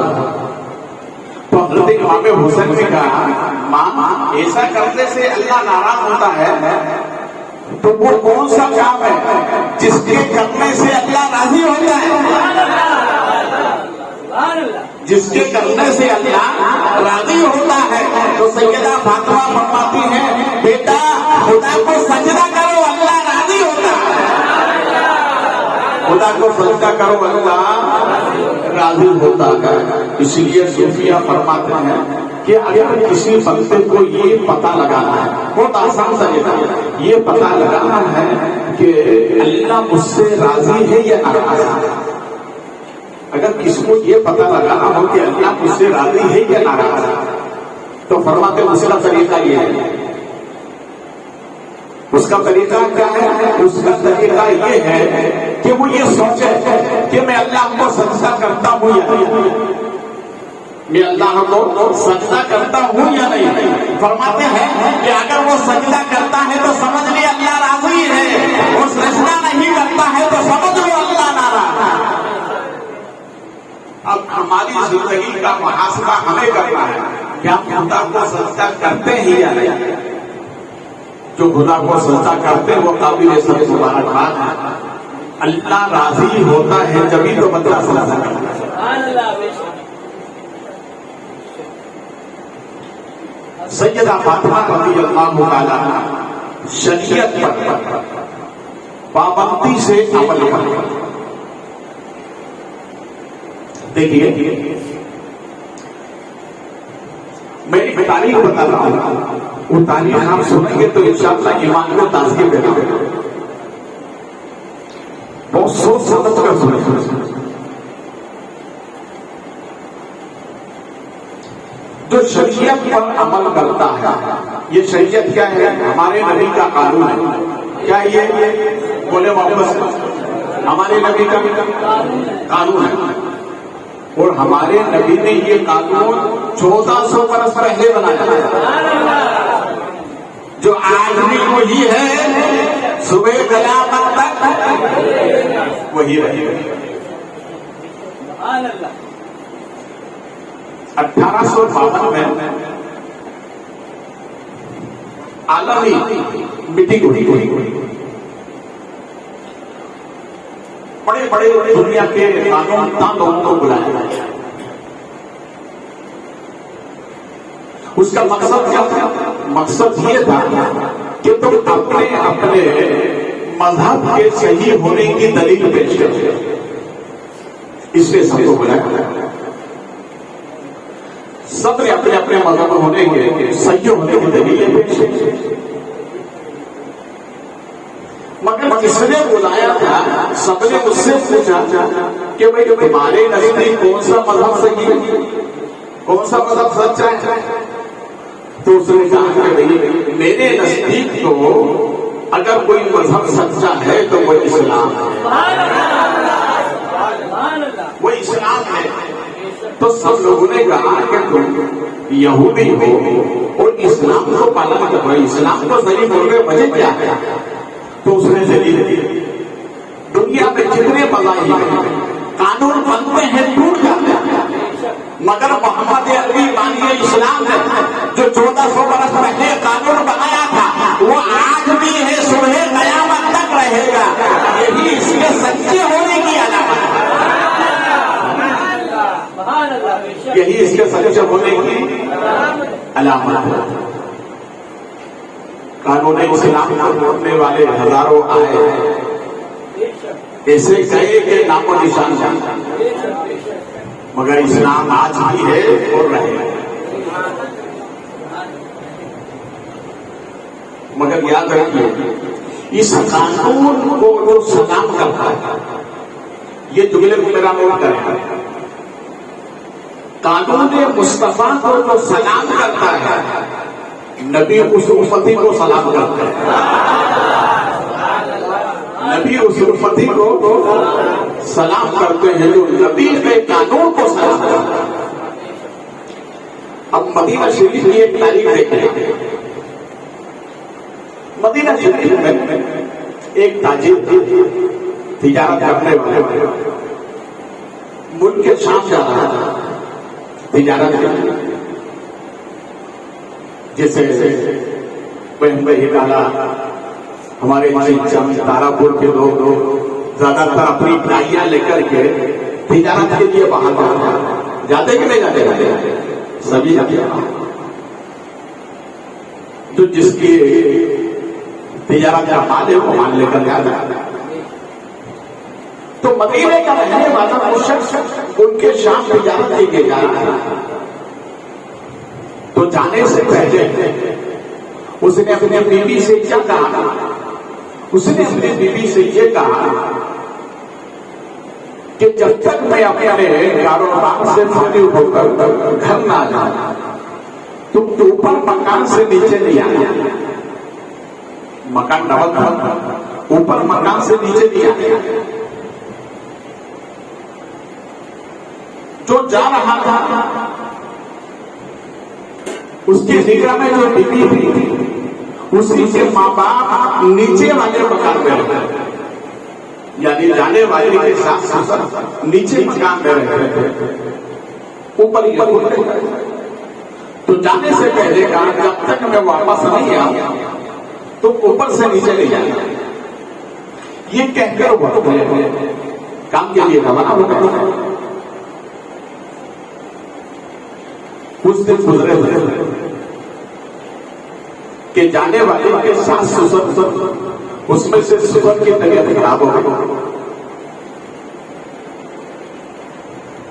Speaker 6: تو حضرت امام حسین نے کہا ماں ایسا کرنے سے اللہ ناراض ہوتا ہے تو وہ کون سا کام ہے جس کے کرنے سے اللہ راضی ہوتا ہے؟ جس کے کرنے سے اللہ راضی ہوتا ہے. تو سیدہ فاطمہ فرماتی ہے بیٹا خدا کو سجدہ کرو اللہ راضی ہوتا ہے. خدا کو سجدہ کرو اللہ راضی ہوتا ہے. اس لیے صوفیہ فرماتے ہیں کہ اگر کسی بندے کو یہ پتہ لگانا ہے, بہت آسان سا یہ پتہ لگانا ہے کہ اللہ مجھ سے راضی ہے یا ناراض ہے. اگر کسی کو یہ پتہ لگانا ہو کہ اللہ مجھ سے راضی ہے یا ناراض ہے تو فرماتے اس کا طریقہ یہ ہے. اس کا طریقہ کیا ہے؟ اس کا طریقہ یہ ہے کہ وہ یہ سوچے کہ میں اللہ کو سجدہ کرتا ہوں یا نہیں, میں اللہ کو سجدہ کرتا ہوں یا نہیں. فرماتے ہیں کہ اگر وہ سجدہ کرتا ہے تو سمجھ لے اللہ راضی ہے, اور سجدہ نہیں کرتا ہے تو سمجھ لو اللہ ناراض ہے. اب ہماری زندگی کا محاسبہ ہمیں کرنا ہے کہ ہم خدا کو سجدہ کرتے ہیں یا نہیں. جو خدا کو سجدہ کرتے وہ قابل سب مبارکباد ہے. اللہ راضی ہوتا ہے جبھی تو بندہ سجدہ کرتا ہے. سیدہ فاطمہ رضی اللہ تعالی شریعت پر پابندی سے عمل کرنا. دیکھیے میں ایک تاریخ بتا رہا ہوں، وہ تاریخ آپ سنیں گے تو انشاءاللہ ایمان کو تازگی پیدا ہوگی. بہت سوچ سمجھ کر سنیں. جو شریعت پر عمل کرتا ہے، یہ شریعت کیا ہے؟ ہمارے نبی کا قانون ہے. کیا یہ بولے واپس؟ ہمارے نبی کا قانون ہے، اور ہمارے نبی نے یہ قانون 1400 برس پہلے بنایا ہے. جو آج بھی وہی ہے، صبح قیامت تک وہی رہے گا. 1852 میں عالمی میٹنگ ہوئی. بڑے بڑے دنیا کے قانون دانوں کو بلایا گیا. اس کا مقصد کیا تھا؟ مقصد یہ تھا کہ تم اپنے اپنے مذہب کے صحیح ہونے کی دلیل پیش کرو. اس لیے سب کو بلایا گیا. سب نے اپنے اپنے مذہب ہونے کے صحیح ہونے کی دلیلیں پیش کی. مگر جس نے بلایا تھا سب نے اس سے پوچھا کہ بھائی تمہارے نزدیک کون سا مذہب صحیح ہے، کون سا مذہب سچا ہے؟ تو اس نے کہا کہ بھائی میرے نزدیک تو اگر کوئی مذہب سچا ہے تو وہ اسلام ہے، وہ اسلام ہے. تو سب لوگوں نے کہا کہ تم یہودی ہو اور اسلام کو پالن کرو، اسلام کو صحیح بول رہے وجہ کیا ہے؟ تو اس نے دلیل دی. دنیا میں جتنے مذاہب ہیں قانون بنتے ہیں ٹوٹ جاتے ہیں، مگر محمد عربی بانی اسلام نے جو 1400 برس پہلے قانون بنایا تھا وہ آج بھی ہے، صبح قیامت تک رہے گا. یہی اس کے سچے ہونے کی علامت ہے. یہی اس کے سچے ہونے کی علامت ہے. قانون اسلام کو توڑنے والے ہزاروں آئے ہیں، ایسے کئی کے نام و نشان جانتا، مگر اسلام آج بھی ہے اور رہے گا. مگر یاد رکھیے اس قانون کو جو سلام کرتا ہے، یہ جملے کو میرا نوٹ کریں. قانون مصطفیٰ کو جو سلام کرتا ہے، نبی اس امتی کو سلام کرتے ہیں. نبی اس امتی کو سلام کرتے ہیں جو نبی کے قانون کو سلام کرتے ہیں. اب مدینہ شریف کی ایک تاریخ دیکھیں. مدینہ شریف میں ایک تاجر تجارت کرنے والے ملک کے شام جا رہا تھا تجارت کرنے. جیسے بمبئی ڈالا ہمارے تارا پور کے لوگ زیادہ تر اپنی گاڑیاں لے کر کے تجارت کے لیے باہر جاتے کہ نہیں جاتے؟ سبھی جاتے. تو جس کی تجارت کا مال ہے وہ مال لے کر جاتا ہے. تو مدینے کا رہنے والا وہ شخص ان کے شام تجارت کے لیے جا رہا ہے. تو جانے سے پہلے اس نے اپنی بیوی سے کیا کہا؟ اس نے اپنی بیوی سے یہ کہا کہ جب تک میں اپنے کاروبار سے فارغ ہو کر گھر نہ جاؤں تم اوپر مکان سے نیچے نہیں آنا. مکان ڈبل تھا، اوپر مکان سے نیچے نہیں آنا. جو جا رہا تھا اس کی نگاہ میں جو بیوی تھی اسی کے ماں باپ نیچے والے مکان میں رہتے، یعنی جانے والے کے ساتھ ساتھ نیچے مکان میں رہتے تھے، اوپر ہی رہتے. تو جانے سے پہلے کہا جب تک میں واپس نہیں آؤں تو اوپر سے نیچے نہیں جانا. یہ کہہ کر وقت کام کے لیے روانہ ہو گئے. کچھ دن گزرے ہوئے کہ جانے والے کے ساتھ سسر اس میں سے سسر کی طبیعت خراب ہو گئی.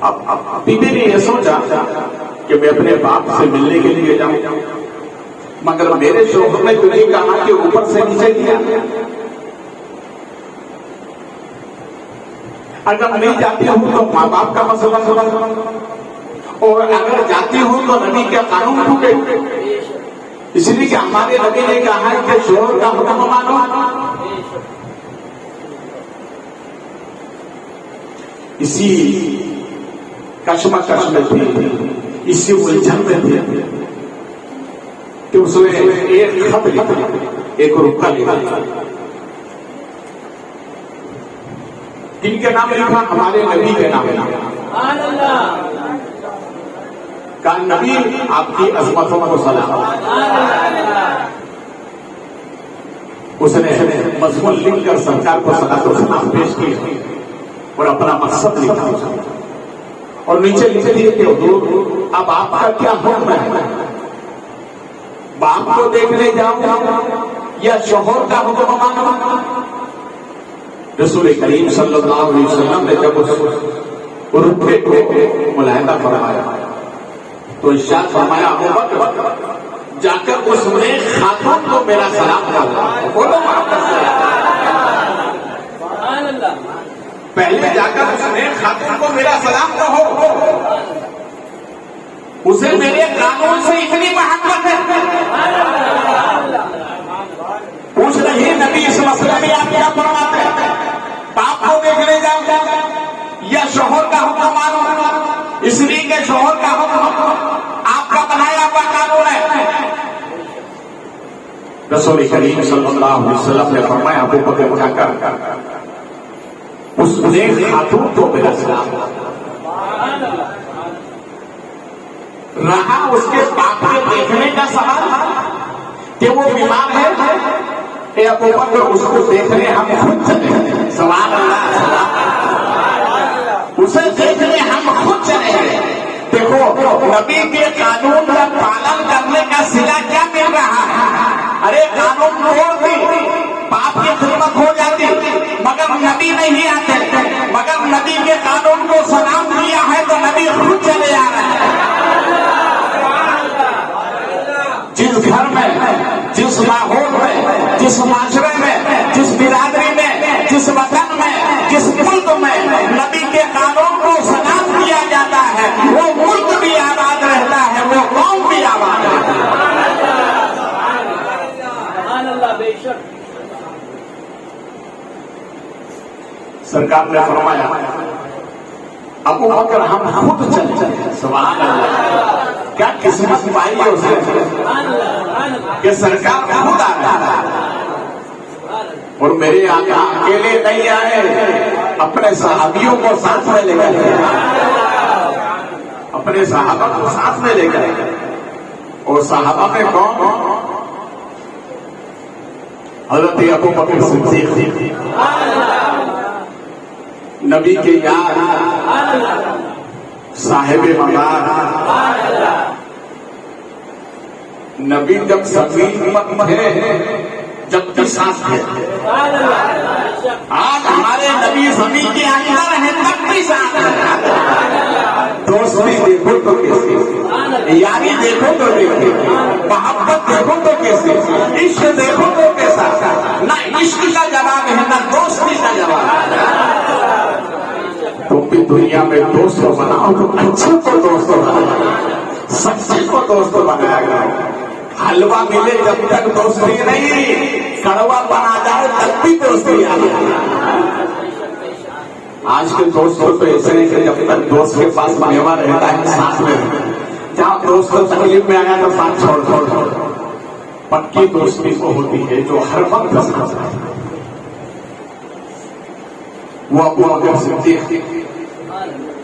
Speaker 6: اب بیوی نے یہ سوچا کہ میں اپنے باپ سے ملنے کے لیے جاؤں، مگر میرے شوہر نے تجھے کہا کہ اوپر سے نیچے کیا، اگر نہیں جاتی ہوں تو ماں باپ کا مسئلہ، اور اگر جاتی ہوں تو نبی کا قانون ٹوٹے، اس لیے کہ ہمارے نبی نے کہا ہے کہ شوہر کا حکم مانو۔ اسی کشمکش میں تھی، اسی الجھن میں تھی کہ اس نے ایک خط لکھا، ایک رکا لکھا، کن کے نام لکھا؟ ہمارے نبی کے نام لکھا، کہا نبی آپ کی عظمتوں کو سلام۔ اس نے مضمون لکھ کر سرکار کو صلاۃ و سلام پیش کی اور اپنا مقصد لکھا، اور نیچے لکھ دیے کہ حضور اب آپ کا کیا حکم ہے، باپ کو دیکھنے جاؤں یا شوہر کا حکم مانوں؟ رسول کریم صلی اللہ علیہ وسلم نے جب اس رتبے کو ملاحظہ فرمایا تو ارشاد فرمایا ابو بکر جا کر اس نے خاتون کو میرا سلام کہا، پہلے جا کر اس نے خاتون کو میرا سلام کہو، اسے میرے قانون سے اتنی محبت ہے۔ پوچھ رہی نبی اس مسئلے میں آپ کیا فرماتے ہیں، باپ کو دیکھنے جاؤ یا شوہر کا حکم مانو؟ اس لیے کہ شوہر کا حکم آپ کا بنایا ہوا قانون ہے۔ رسول کریم صلی اللہ علیہ وسلم نے فرمایا ابو بکر جا کر اس نے خاتون کو میرا سلام رہا۔ اس کے باپ کے دیکھنے کا سوال کہ وہ بیمار ہے، اے ابو بکر اس کو دیکھنے ہم خود چلے، سبحان اللہ، اسے دیکھنے ہم خود چلے گئے۔ دیکھو نبی کے قانون کا پالن کرنے کا صلہ کیا مل رہا ہے؟ ارے قانون توڑ دی، باپ کی خدمت ہو جاتی مگر نبی نہیں آتے، مگر نبی کے قانون کو سلام دیا ہے تو نبی خود چلے آ رہے ہیں۔ جس گھر میں، جس ماحول میں، جس معاشرے میں، جس برادری میں، جس وطن میں، جس ملک میں نبی کے قانون کو سلام دیا جاتا ہے وہ ملک بھی آباد رہتا ہے، وہ قوم بھی آباد رہتا ہے۔ سرکار نے فرمایا ابو بکر ہم خود چلے، سبحان اللہ، کیا قسمت پائی ہے اسے کہ سرکار خود آ گیا۔ اور میرے آقا اکیلے نہیں آئے، اپنے صحابیوں کو ساتھ میں لے گئے، اپنے صحابہ کو ساتھ میں لے گئے۔ اور صحابہ میں کون؟ حضرت ابو بکر صدیق، نبی کے یار، صاحب مقام، نبی جب زمین پر تھے جب بھی ساتھ تھے، آج ہمارے نبی زمین کے اندر ہیں تب بھی ساتھ ہیں۔ دوستی دیکھو تو کیسے، یاری دیکھو تو کیسے، محبت دیکھو تو کیسے، عشق دیکھو تو کیسا، نہ عشق کا جواب ہے نہ دوستی کا جواب ہے۔ تم بھی دنیا میں دوست بناؤ تو اچھے کو دوست بناؤ، سچے کو دوست بنایا گیا۔ حلوہ ملے جب تک دوستی نہیں، کڑوا بنا جائے تب بھی دوستی آ جائے۔ آج کے دوستوں تو ایسے نہیں کہ جب تک دوست کے پاس میوہ رہتا ہے ساتھ میں، جہاں دوست تکلیف میں آیا تو ساتھ چھوڑ چھوڑ۔ پکی دوستی کو ہوتی ہے جو ہر وقت ساتھ ہے۔ وہ ابو بکر صدیق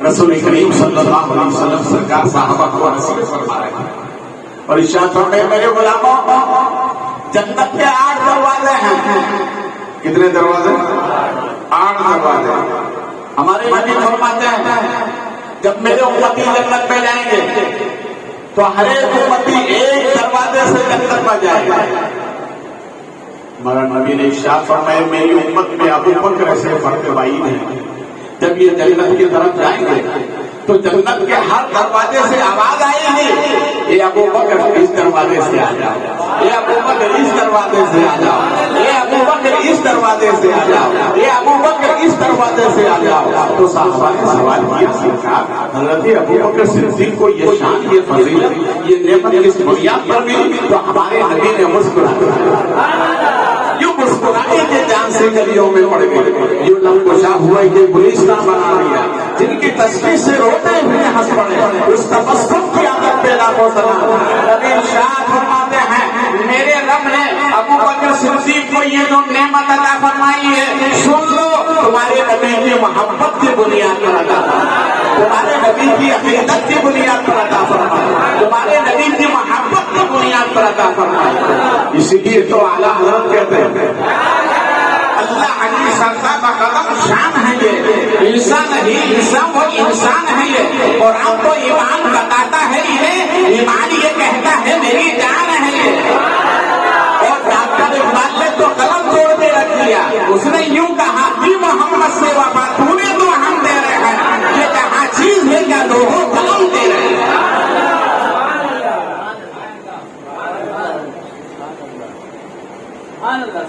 Speaker 6: رسول کریم صلی اللہ علیہ وسلم سرکار صحابہ کو نصیحت فرما رہے ہیں اور ارشاد فرمایا میرے غلاموں جنت کے 8 دروازے ہیں۔ کتنے دروازے؟ 8 دروازے۔ ہمارے نبی فرماتے ہیں جب میرے امتی جنت میں جائیں گے تو ہر ایک امتی ایک دروازے سے جنت میں جائے گا۔ ہمارا نبی نے ارشاد فرمایا میری امت میں ابو بکر سے فرق بعید ہے، جب یہ جنت کی طرف جائیں گے تو جنت کے ہر دروازے سے آواز آئے گی، اے ابو بکر اس دروازے سے آ جاؤ، اے ابو بکر اس دروازے سے آ جاؤ، اے ابو بکر اس دروازے سے آ جاؤ، اے ابو بکر اس دروازے سے آ جاؤ۔ تو صحابہ نے سوال کیا، سرکار حضرت ابو بکر صدیق کو یہ شان، یہ فضیلت، یہ نعمت کس بنیاد پر ملی؟ تو ہمارے نبی نے مسکرایا، یوں مسکرانے کے جان سے گلیوں میں پڑ گئے، یوں لب گشا ہوا یہ گلستان بنا دیا، جن کی تصویر سے روتے ہوئے ہنس پڑے، اس تبسم کی عادت پیدا ہو سکا۔ نبی ارشاد فرماتے ہیں میرے رب نے ابو بکر صدیق کو یہ جو نعمت عطا فرمائی ہے، سن لو، تمہارے نبی کی محبت کی بنیاد پر عطا فرمائی، تمہارے نبی کی عقیدت کی بنیاد پر عطا فرمائی، تمہارے نبی کی محبت کی بنیاد پر عطا فرمائی۔ اسی لیے تو اعلیٰ حضرت کہتے ہیں اللہ علی سرزا کا قدم شان ہے، یہ انسان نہیں، انسان وہ انسان ہے، یہ اور آپ کو ایمان بتاتا ہے، یہ ایمان یہ کہتا ہے میری جان ہے یہ۔ اور ڈاکٹر اقبال نے تو قلم توڑ کے رکھ دیا، اس نے یوں کہا کہ محمد سے وفا تو نے تو ہم دے رہے ہیں، یہ کہاں چیز ہے کیا لوگوں قلم دے رہے ہیں۔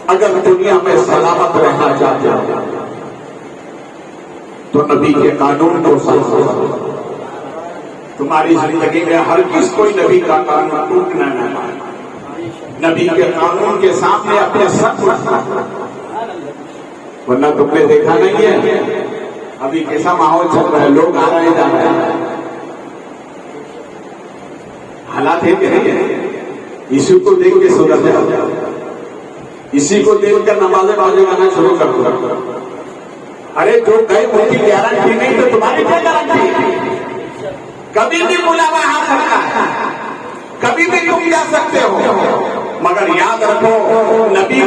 Speaker 6: اگر دنیا میں سلامت رہنا چاہتے ہیں تو نبی کے قانون کو سمجھو۔ تمہاری زندگی میں ہر کس کوئی نبی کا قانون ٹوٹنا نہ پائے، نبی کے قانون کے سامنے اپنے سب رکھنا، ورنہ تم نے دیکھا نہیں ہے ابھی کیسا ماحول چل رہا ہے، لوگ آ رہے جا رہے ہیں، حالات ہے کہ نہیں ہے؟ اسی کو دیکھ کے سدھر جاؤ، اسی کو دیکھ کر نمازیں گانا شروع کر دو۔ ارے جو گئے ان کی گارنٹی نہیں تو تمہاری کیا گارنٹی؟ کبھی بھی بلاوا آ سکتا ہے، کبھی بھی تم جا سکتے ہو، مگر یاد رکھو نبی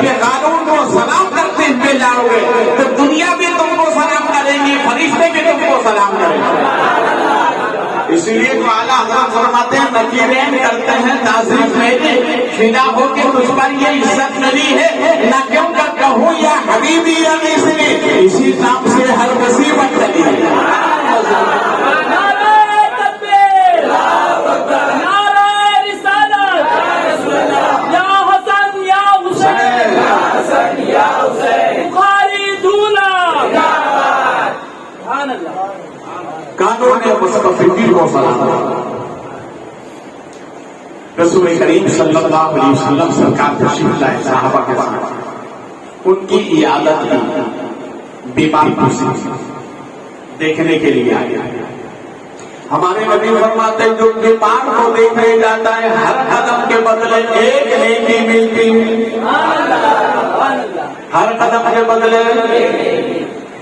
Speaker 6: کے قانون کو سلام کرتے ہوئے جاؤ گے تو دنیا بھی تم کو سلام کرے گی، فرشتے بھی تم کو سلام کریں گے۔ اسی لیے تو اعلیٰ حضرت فرماتے ہیں نکیرین کرتے ہیں تعظیم میری، فدا ہو کے تجھ پر یہ عزت ملی ہے، نہ کیوں کر کہوں یا حبیبی یا مصری، اسی نام سے ہر مصیبت چلی ہے۔ قانون مصطفی کو سلام۔ رسول کریم صلی اللہ علیہ وسلم سرکار تشریف لائے صحابہ کے ساتھ، ان کی عیادت کی، بیمار کو دیکھنے کے لیے آئے۔ ہمارے نبی فرماتے ہیں جو بیمار کو دیکھنے جاتا ہے ہر قدم کے بدلے ایک نیکی ملتی ہے، ہر قدم کے بدلے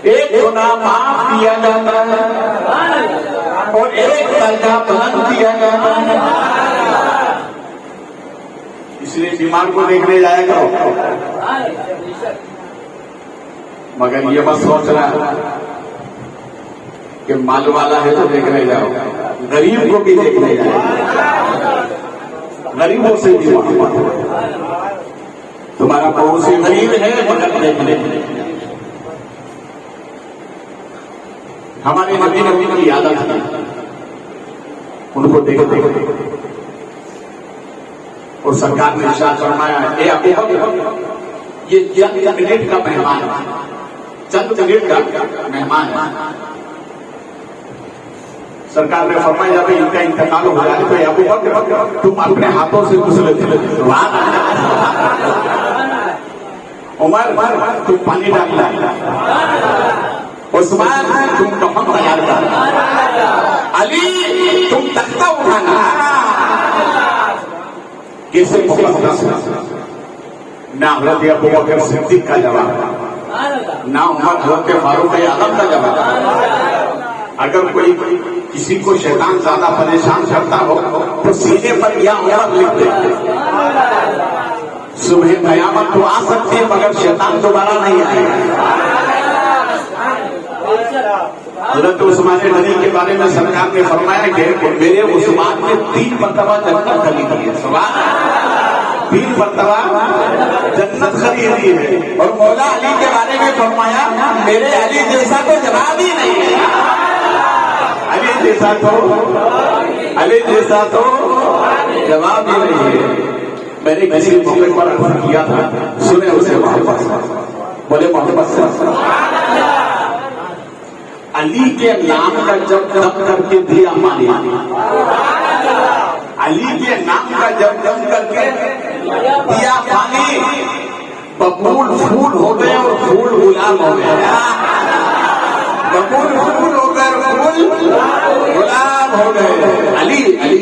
Speaker 6: ایک گناہ معاف کیا جاتا ہے اور ایک درجہ بلند کیا جاتا ہے۔ اس لیے بیمار کو دیکھنے جائے گا، مگر یہ بس سوچ رہا ہے کہ مال والا ہے تو دیکھنے جاؤ، غریب کو بھی دیکھنے جاؤ، غریبوں سے بھی تمہارا پڑوسی غریب ہے مگر دیکھنے۔ ہمارے نبی کی عادت ہے ان کو دیکھ اور سرکار نے ارشاد فرمایا اے ابو بکر یہ چند منٹ کا مہمان ہے، چند منٹ کا مہمان ہے۔ سرکار نے فرمایا جب ان کا انتقال ہو جائے تو اے ابو بکر تم اپنے ہاتھوں سے غسل عمر تم پانی ڈالنا، عثمان تم کفن تیار کرنا، علی تم تختہ اٹھانا۔ کیسے مقدس نہ حضرت ابو بکر صدیق کا جواب، نہ عمر حضرت فاروق اعظم کا جواب۔ اگر کوئی کسی کو شیطان زیادہ پریشان کرتا ہو تو سینے پر یا عمر لکھ دے، صبح قیامت تو آ سکتی ہے مگر شیطان دوبارہ نہیں آئے گا۔ حضرت عثمان غنی کے بارے میں سرکار نے فرمایا کہ میرے عثمان نے 3 مرتبہ جنت خریدی ہے، 3 مرتبہ جنت خریدی ہے، اور مولا علی کے بارے میں فرمایا میرے علی جیسا تو جواب ہی نہیں ہے۔ جیسا تو علی جیسا تو جواب ہی نہیں ہے. میں نے کسی موقع پر عرض کیا تھا, سنے اسے واپس بولے محمد صلی اللہ علیہ وسلم علی کے نام کا جب دم کر کے دیا مانی, علی کے نام کا جب دم کر کے دیا پانی, ببول پھول ہو گئے اور پھول گلاب ہو گئے. ببول پھول ہو گئے اور پھول گلاب ہو گئے. علی علی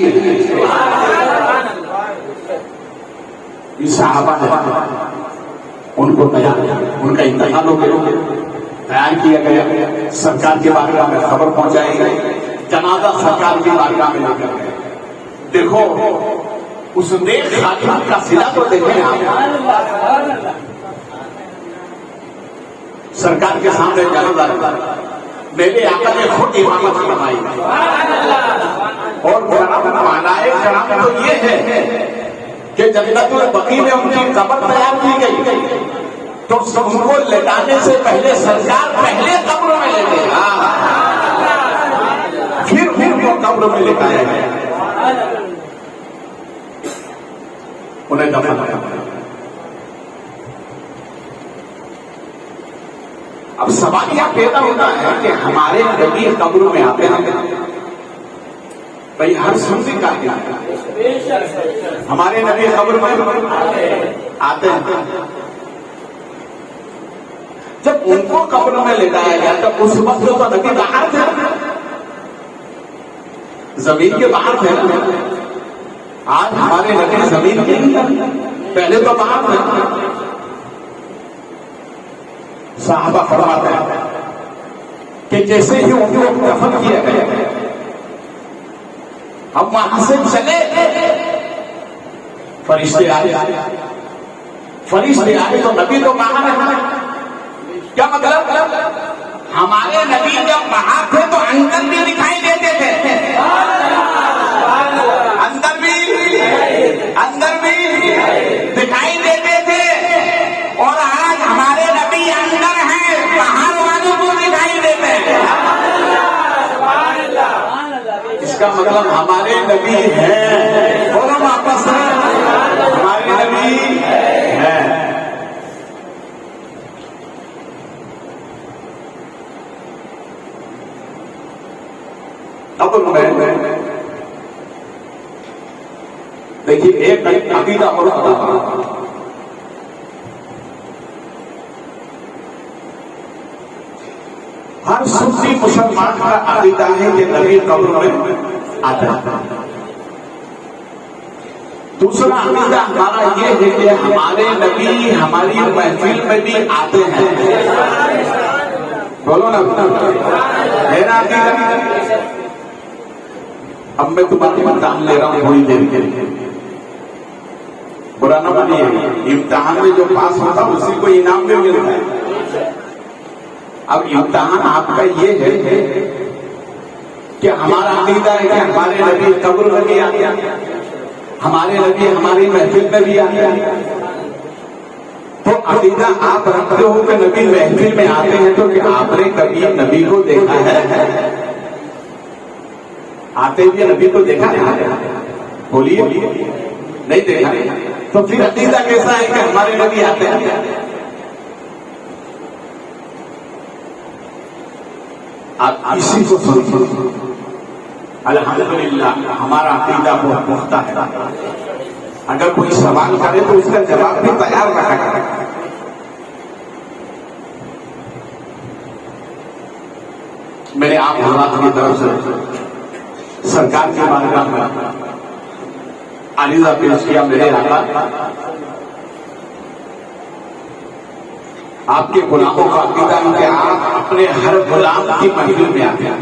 Speaker 6: یہ صحابہ ہے, ان کو ان کا انتقال ہو گیا, بیان کیا گیا, سرکار کے بارگاہ میں خبر پہنچائی گئی, جنازہ سرکار کی بارگاہ میں لے کر گئے. دیکھو اس نیک خاتون کا صلہ تو دیکھیں آپ. سرکار کے سامنے جنازہ میرے آقا نے خود امامت فرمائی, اور کرام تو یہ ہے کہ جنت البقیع میں ان کی قبر تیار کی گئی تو ان کو لٹانے سے پہلے سرکار پہلے قبر میں لیتے, پھر وہ قبر میں لٹایا گیا, انہیں دفن کیا. اب سوال یہ پیدا ہوتا ہے کہ ہمارے نبی قبر میں آتے ہیں, بھائی ہر سننے کا کیا ہے, ہمارے نبی قبر میں آتے ہیں. جب ان کو قبر میں لٹایا گیا تب اس وقت تو نبی باہر تھے, زمین کے باہر تھے. آج ہمارے نبی زمین کے پہلے تو باہر تھے. صحابہ فرماتے ہیں کہ جیسے ہی ان کو دفن کیا گیا ہم وہاں سے چلے, فرشتے آئے, فرشتے آئے تو نبی تو باہر ہے. کیا مطلب, ہمارے نبی جب باہر تھے تو اندر بھی دکھائی دیتے تھے, اندر بھی دکھائی دیتے تھے. اور آج ہمارے نبی اندر ہیں, باہر والوں کو دکھائی دیتے ہیں. اس کا مطلب ہمارے نبی ہیں, بولو واپس ہمارے نبی ہیں. اب میں دیکھیے ایک عقیدہ اور ہر سنی مسلمان کا عقیدہ ہے کہ نبی قبر میں آتا ہے. دوسرا عقیدہ ہمارا یہ ہے کہ ہمارے نبی ہماری محفل میں بھی آتے ہیں. بولو نا میرا عقیدہ. اب میں تمہاری امتحان لے رہا ہوں تھوڑی دیر کے لیے, برا نہ بنیے. امتحان میں جو پاس ہوتا اسی کو انعام بھی ملتا ہے. اب امتحان آپ کا یہ ہے کہ ہمارا عقیدہ ہے کہ ہمارے نبی قبر میں بھی آتے ہیں, ہمارے نبی ہماری محفل میں بھی آتے ہیں. تو عقیدہ آپ رکھتے ہو کہ نبی محفل میں آتے ہیں تو کہ آپ نے کبھی نبی کو دیکھا ہے, آتے ہوئے نبی کو دیکھا ہے, بولیے نہیں دیکھا. تو پھر عقیدہ کیسا ہے کہ ہمارے نبی آتے ہیں. آپ اسی کو سمجھو. الحمدللہ ہمارا عقیدہ بہت پختہ ہے. اگر کوئی سوال کرے تو اس کا جواب بھی تیار رکھا کرے. میرے آپ حضرات کی طرف سے سرکار کے بارگاہ میں عریضہ پیش کیا. میرے آقا آپ کے غلاموں کا عقیدہ ہے کہ آپ اپنے ہر غلام کی محفل میں آتے ہیں,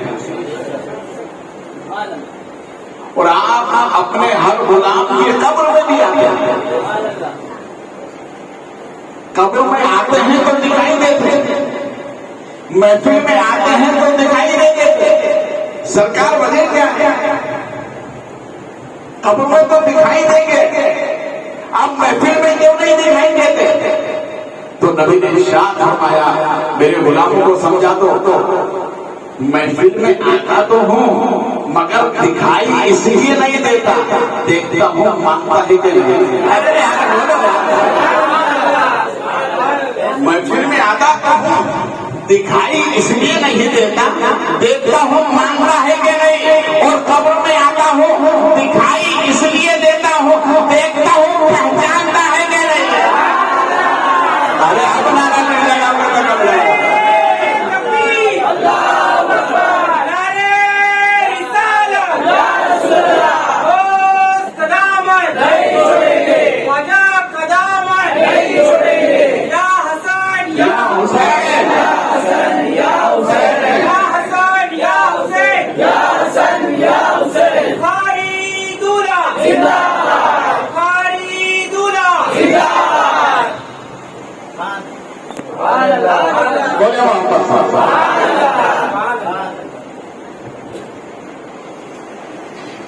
Speaker 6: اور آپ اپنے ہر غلام کی قبر میں بھی آتے ہیں. قبر میں آتے ہیں تو دکھائی دیتے, محفل میں آتے ہیں تو دکھائی نہیں دیتے. سرکار وجہ کیا ہے, قبر میں تو دکھائی دیں گے, اب محفل میں کیوں نہیں دکھائی دیتے؟ تو نبی نے ارشاد فرمایا میرے غلاموں کو سمجھا دو محفل میں آتا تو ہوں مگر دکھائی اس لیے نہیں دیتا، دیکھتا ہوں مانگتا ہی کہ نہیں۔ محفل میں آتا تو ہوں دکھائی اس لیے نہیں دیتا، دیکھتا ہوں مانگتا ہے کہ نہیں، اور قبر میں آتا ہوں دکھائی اس لیے دیتا ہوں، دیکھتا ہوں پہچانتا ہے کہ نہیں۔ ارے اپنا رکھ لگا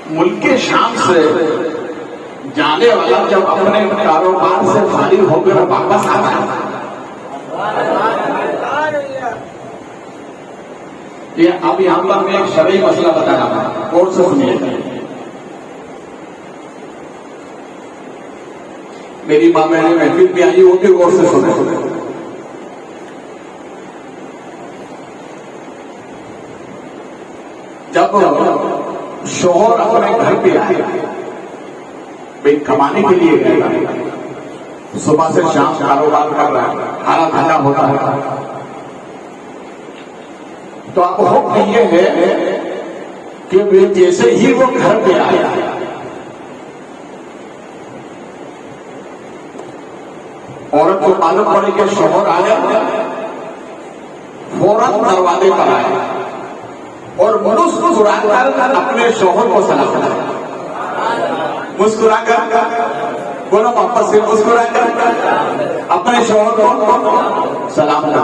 Speaker 6: ملک شام سے جانے والا جب اپنے کاروبار سے فارغ ہو کر واپس آتا ہے، یہ اب یہاں پر میں ایک شرعی مسئلہ بتا رہا ہوں، غور سے سنیے۔ میری ماں میں محفل بھی آئی وہ بھی غور سے سنے۔ جب شوہر اپنے گھر پہ آئے، بھائی کمانے کے لیے گئے، صبح سے شام کاروبار کر رہا ہے، کھانا کھانا ہوتا ہے، تو اب حکم یہ ہے کہ جیسے ہی وہ گھر پہ آیا عورت کو معلوم پڑے کہ شوہر آیا، فوراً دروازے پر آئے اور مسکرا کر اپنے شوہر کو سلام کرا، مسکرا کر بولو واپس سے مسکرا کر اپنے شوہر کو سلام کرا۔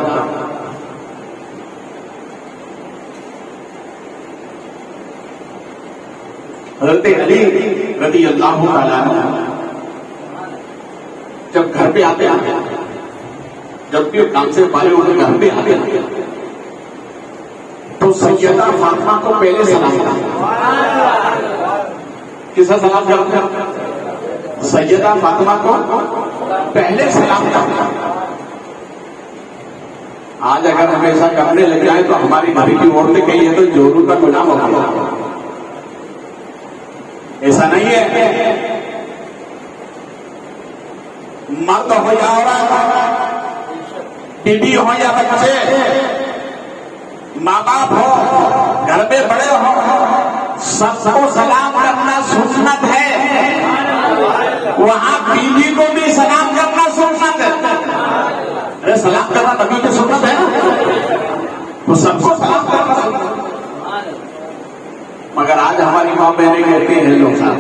Speaker 6: حضرت علی رضی اللہ تعالیٰ عنہ جب گھر پہ آتے ہیں، جب بھی کام سے پارے ہو کے گھر پہ آتے ہیں تو سیدہ فاطمہ کو پہلے سلام کرتے، کسا سلام کرتے ہیں؟ سیدہ فاطمہ کو پہلے سلام کرتے۔ آج اگر ہم ایسا کرنے لگ جائیں تو ہماری گھر کی عورتیں کہیں تو جورو کا غلام ہو گیا، ایسا نہیں ہے۔ مرد ہو یا عورت، بیوی ہو یا بچے، ماں باپ ہو، گھر پہ بڑے ہو، سب کو سلام کرنا سنت ہے، وہاں بیوی کو بھی سلام کرنا سنت ہے۔ ارے سلام کرنا نبی کی سنت ہے نا، تو سب کو سلام کرنا سنت ہے۔ مگر آج ہماری ماں بہنیں کہتے ہیں لوگ صاحب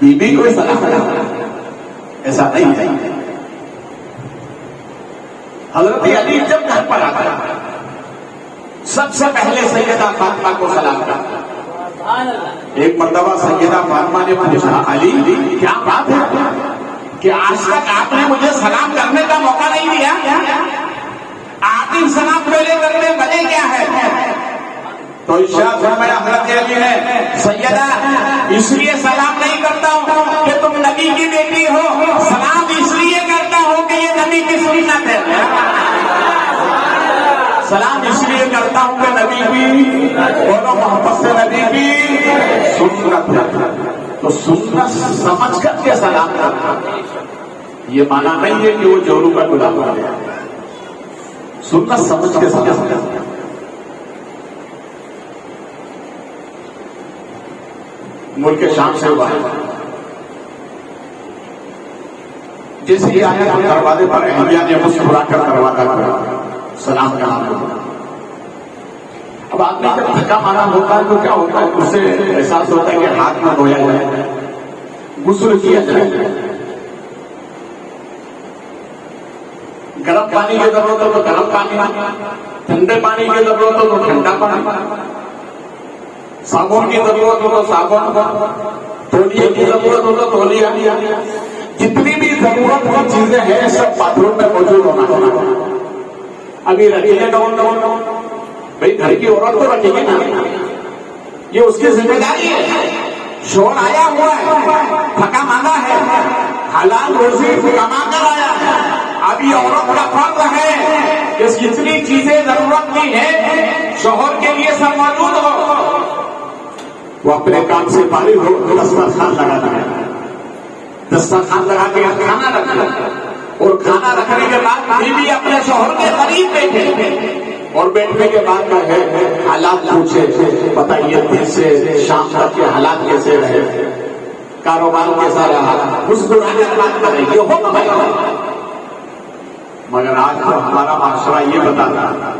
Speaker 6: بیوی کو سلام کرنا، ایسا نہیں ہے۔ حضرت علی جب گھر پر آتا ہے سب سے پہلے سیدہ فاطمہ کو سلام کرتا۔ ایک مرتبہ سیدہ فاطمہ نے پوچھا، علی کیا بات ہے کہ آج تک آپ نے مجھے سلام کرنے کا موقع نہیں دیا، آخر سلام پہلے کرنے بنے کیا ہے؟ تو ارشاد فرمایا حضرت علی نے، سیدہ اس لیے سلام نہیں کرتا ہوں کہ تم نبی کی بیٹی ہو، سلام اس لیے کرتا ہوں کہ یہ نبی کی سنت ہے، سلام اس لیے کرتا ہوں کہ نبی کی بولو محبت سے نبی کی سنت ہے۔ تو سنت سمجھ کر کے سلام کرنا، یہ مانا نہیں ہے کہ وہ جورو کا غلام ہو گیا، سنت سمجھ کے سلام کرنا۔ ملک شام سے ہوا ہے، جیسے ہی آیا تو دروازے پر اہلیہ نے مسکرا کر دروازہ کھولا، سلام کہا۔ اب آدمی جب تھکا مارا ہوتا ہے تو کیا ہوتا ہے، اس سے احساس ہوتا ہے کہ ہاتھ نہ دھویا جائے، غسل کیا جائے، گرم پانی کی ضرورت ہو تو گرم پانی، ٹھنڈے پانی کی ضرورت ہو تو ٹھنڈا پانی، صابن کی ضرورت ہو تو صابن، تولیے کی ضرورت ہو تو تولیہ، جتنی بھی ضرورت کی چیزیں ہیں سب باتھ روم میں موجود ہونا چاہیے۔ ابھی رکھیے ڈول بھائی گھر کی عورت کو رکھے گی نا، یہ اس کی ذمہ داری ہے. شوہر آیا ہوا ہے، تھکا مانا ہے، حلال روزی کما کر آیا ہے. اب یہ عورت کا فرض ہے کہ جتنی چیزیں ضرورت کی ہے شوہر کے لیے سب موجود ہو. وہ اپنے کام سے فارغ ہو، دسترخوان لگاتا ہے، دسترخوان لگا کے کھانا رکھتا ہے، اور کھانا رکھنے کے بعد بیوی اپنے شوہر کے قریب بیٹھے، اور بیٹھنے کے بعد کا ہے حالات پوچھے، بتائیے دن سے شام تک کے حالات کیسے رہے، کاروبار کیسا رہا، مسکرانے کی بات کریں گے ہو تو بھائی. مگر آج تو ہمارا معاشرہ یہ بتاتا،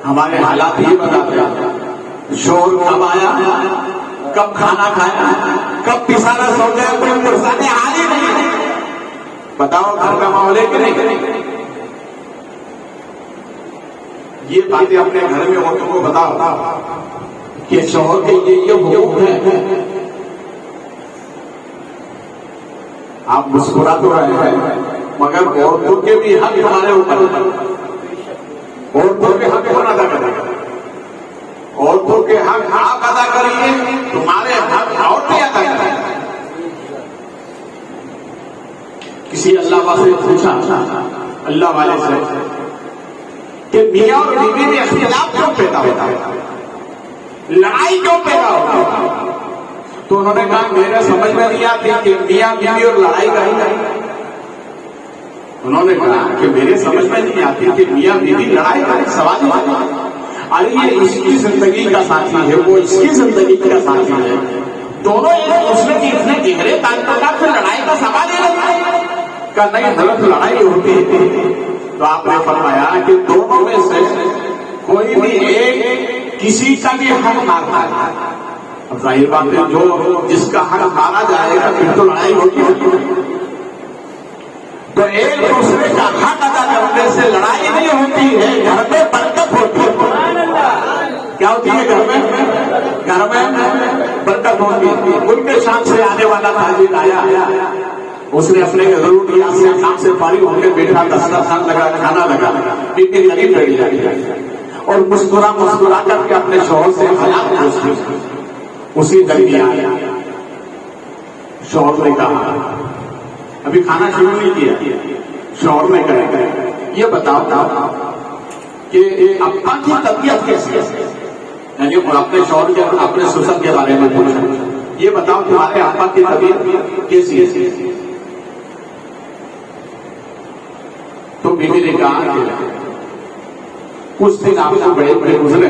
Speaker 6: ہمارے حالات یہ بتاتے شوہر کب آیا، کب کھانا کھایا، کب پسانا سو گیا، کوئی پرسانے حال ہی نہیں. بتاؤ گھر کا ماحول ہے کہ نہیں؟ یہ باتیں اپنے گھر میں عورتوں کو بتاؤ کہ شوہر کے یہ حقوق ہیں. آپ مسکرا تو رہے ہیں مگر عورتوں کے بھی حق ہمارے اوپر، عورتوں کے حق کون ادا کرے گا؟ عورتوں کے حق آپ ادا کریے، تمہارے حق عورتیں ادا کریں. کسی اللہ والے سے پوچھا، اللہ والے سے کہ میاں اور بیوی میں اختلاف کیوں پیدا ہوتا ہے، لڑائی کیوں پیدا ہوتا ہے؟ تو انہوں نے کہا میرے سمجھ میں نہیں آتی کہ میاں بیوی اور لڑائی کا ہی. انہوں نے کہا کہ میرے سمجھ میں نہیں آتی کہ میاں بیوی لڑائی کا سوال ہے. ارے یہ اس کی زندگی کا ساتھی ہے، وہ اس کی زندگی کا ساتھی ہے، دونوں ایک دوسرے کی اتنے گہرے تعلقات سے لڑائی کا سوال ہی نہیں ہے. کہ نہیں غلط لڑائی ہوتی ہے. تو آپ نے فرمایا کہ دونوں میں سے کوئی بھی ایک کسی کا بھی حق مارتا ہے. اب ظاہر بات ہے جو جس کا حق مارا جائے گا پھر تو لڑائی ہوتی ہے. تو ایک دوسرے کا حق ادا کرنے سے لڑائی نہیں ہوتی ہے، گھر میں برکت ہوتی ہے. کیا ہوتی ہے گھر میں؟ گھر میں برکت ہوتی ہے. ان کے شام سے آنے والا تاجر آیا، اس نے اپنے ضروریات سے کام سے فارغ ہو کے بیٹھا، دسترخوان لگا، کھانا لگا، بیٹی قریب بیٹھ جاتی اور مسکرا مسکرا کر کے اپنے شوہر سے حالات پوچھتی. اسی درمیان شوہر نے کہا ابھی کھانا شروع نہیں کیا. شوہر نے کہا یہ بتاؤ کہ ابا کی طبیعت کیسی ہے، یعنی اپنے شوہر کے اپنے سسر کے بارے میں پوچھا، یہ بتاؤ تمہارے ابا کی طبیعت کیسی ہے. تو بیوی نے کہا کہ کچھ دن آپ سے بڑے بڑے گزرے،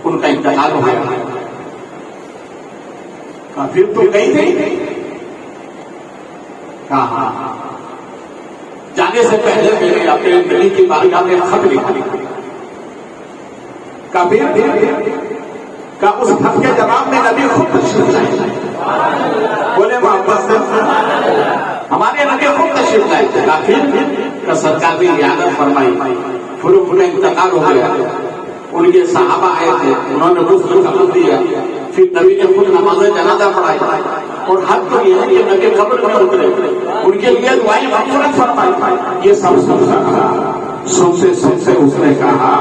Speaker 6: ان کا انتقال ہو گیا. پھر تو گئی تھی. کہا جانے سے پہلے میں نے اپنے نبی کی بارگاہ میں خط لکھا. کا اس خط کے جواب میں نبی خود تشریف لائے. بولے محبت سے ہمارے نبی خود تشریف لائے. کا سرکار نے اعادت فرمائی، پھر ان کا انتقال ہو گیا. ان کے صحابہ آئے تھے، انہوں نے غسل کفن دیا، پھر نبی نے خود نماز جنازہ پڑھائی، اور حد تو یہ ہے کہ نبی قبر میں اترے، ان کے لیے دعائیں مغفرت فرمائی. یہ سب سنتا تھا. سنتے سنتے اس نے کہا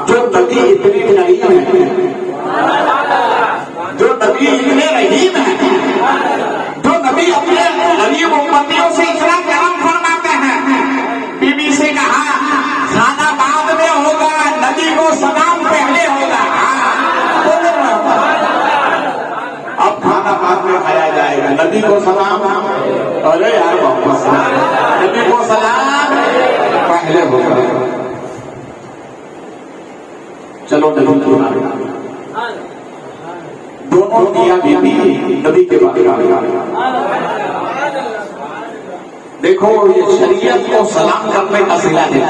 Speaker 6: جو نبی اتنی رحیم ہے، جو نبی اتنے رحیم ہے، جو نبی اپنے غریب امتیوں سے اتنا کرم فرماتے ہیں. بیوی سے کہا کھانا بعد میں ہوگا، نبی کو سلام پہلے ہوگا. اب کھانا بعد میں کھایا جائے گا، نبی کو سلام. ارے یار واپس نبی کو سلام پہلے ہوگا. چلو نبی کی بات، دونوں میاں بیوی نبی کے بارے میں. دیکھو یہ شریعت کو سلام کرنے کا صلہ ہے.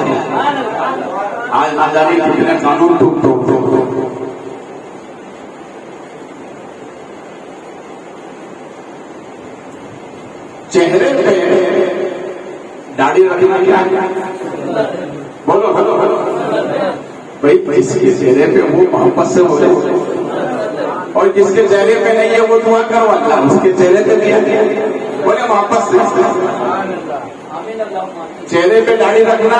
Speaker 6: آج نہ جانے کتنے قانون ٹوٹ چہرے پہ داڑھی رکھنا کیا ہے؟ بولو بولو بولو بھائی. اس کے چہرے پہ وہ محبت سے بولے، اور جس کے چہرے پہ نہیں ہے وہ دعا کرو اللہ اس کے چہرے پہ نہیں ہے. بولے محبت سے. چہرے پہ داڑھی رکھنا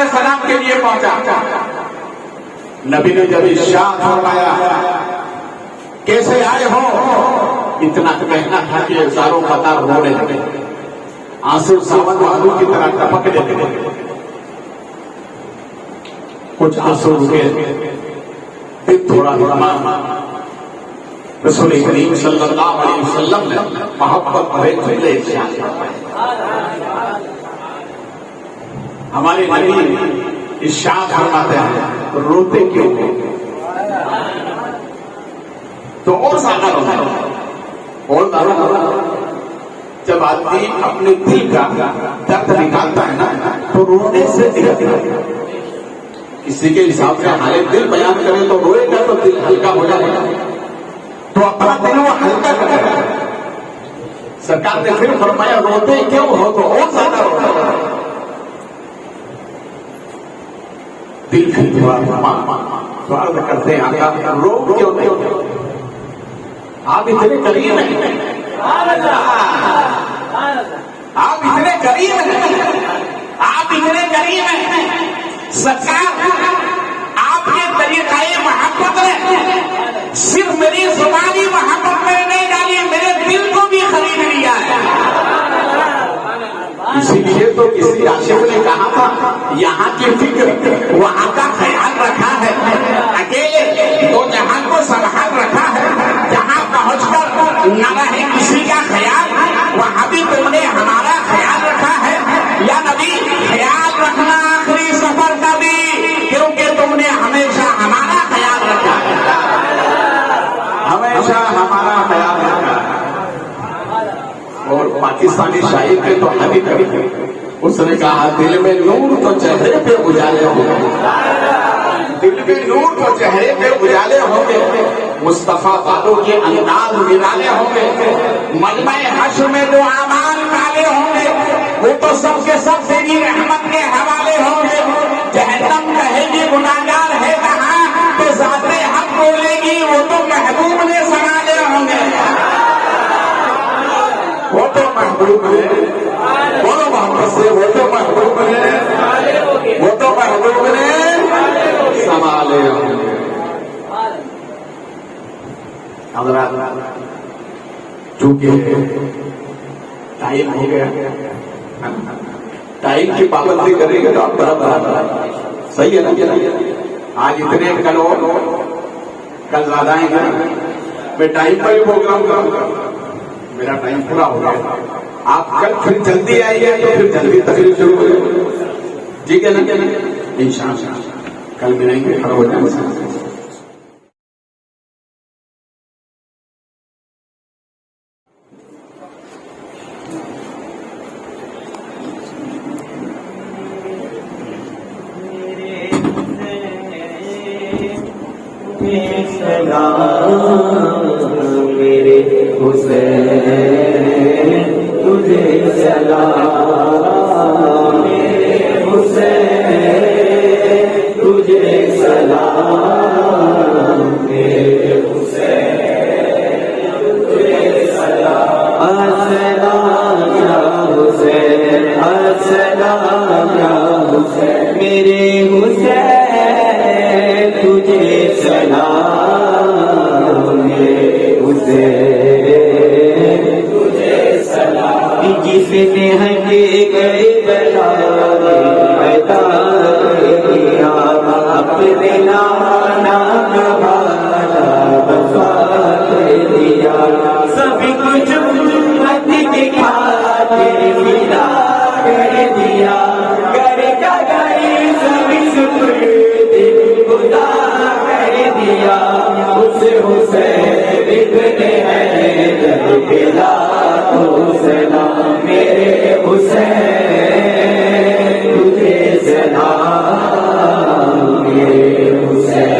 Speaker 6: علیہ السلام کے لیے پہنچا. نبی نے جب ارشاد فرمایا کیسے آئے ہو, اتنا کہنا تھا کہ ہزاروں قطار رو رہے تھے, آنسو ساون والوں کی طرح ٹپک دیتے تھے. کچھ آنسو رکے, پھر تھوڑا تھوڑا رسول کریم صلی اللہ علیہ وسلم نے محبت بھرے جملے ارشاد فرمائے. ہمارے نبی ارشاد فرماتے ہیں روتے کیوں ہو تو اور زیادہ رونا, اور زیادہ. جب آدمی اپنے دل کا درد نکالتا ہے نا تو رونے سے کسی کے حساب سے ہمارے دل بیان کرے تو روئے گا تو دل ہلکا ہو جائے گا, تو اپنا دل وہ ہلکا کرے گا. سرکار نے پھر فرمایا روتے کیوں ہو تو اور زیادہ رونا. دل پھر سوال کرتے ہیں آقا رو کیوں نہیں, آپ اتنے قریب ہیں, آپ اتنے قریب ہیں, آپ اتنے قریب ہیں. سرکار آپ کے طریقۂ محبت نے صرف میری زبانی محبت میں نہیں ڈالی, میرے دل کو بھی خرید لیا ہے. اسی لیے تو کسی عاشق نے کہا تھا یہاں کی فکر وہاں کا خیال رکھا ہے, اکیلے تو جہاں کو سنبھال رکھا ہے, جہاں پہنچ کر نہ رہے کسی کا خیال, وہاں بھی تم نے ہمارا خیال رکھا ہے. یا نبی خیال رکھنا آخری سفر کا بھی, کیونکہ تم نے ہمیشہ ہمارا خیال رکھا ہے, ہمیشہ ہمارا خیال رکھا ہے. اور پاکستانی شاعر کے تو حدیث کبھی اس نے کہا دل میں نور تو چہرے پہ اجالے ہوں گے, دل میں نور تو چہرے پہ اجالے ہوں گے, مصطفیٰ والوں کے انداز نرالے ہوں گے, مجمع حشر میں جو اعمال کالے ہوں گے وہ تو سب کے سب تیری رحمت کے حوالے ہوں گے. جہنم کہے گی گناہگار ہے کہاں, تو ذات حق بولے گی وہ تو محبوب نے سنالے ہوں گے. وہ تو محبوب ہے, بولو محبت سے, وہ تو محبوب ہے, وہ تو محبوب نے سنبھالے ہوں گے. چونکہ ٹائم ہو گیا, ٹائم کی پابندی کریں گے تو آپ برابر صحیح ہے نا. آج اتنے کل زیادہ آئیں گے, میں ٹائم پر ہی پروگرام کروں گا, میرا ٹائم پورا ہو گیا. آپ کل پھر جلدی آئیے تو پھر جلدی تقریر شروع ہو جائے, ٹھیک ہے نا. انشاءاللہ کل ملیں گے, کھڑا ہو جائیں.
Speaker 3: میرے حسین تجھے سلام, میرے حسین تجھے سلام, میرے حسین تجھے سلام. السلام یا حسین, السلام یا حسین, میرے حسین تجھے سلام, میرے حسین تجھے سلام. جس نے ہنگے گئے بلا پیدا کیا, اپنے نانا گوانا وفا دیا, سبھی کچھ امت کی خاطر فدا کر دیا, کر کا گئے سبھی سپرد خدا کر دیا. اس حسین ابن حیدر بلا تو سلام, میرے حسین تجھے سلام, میرے حسین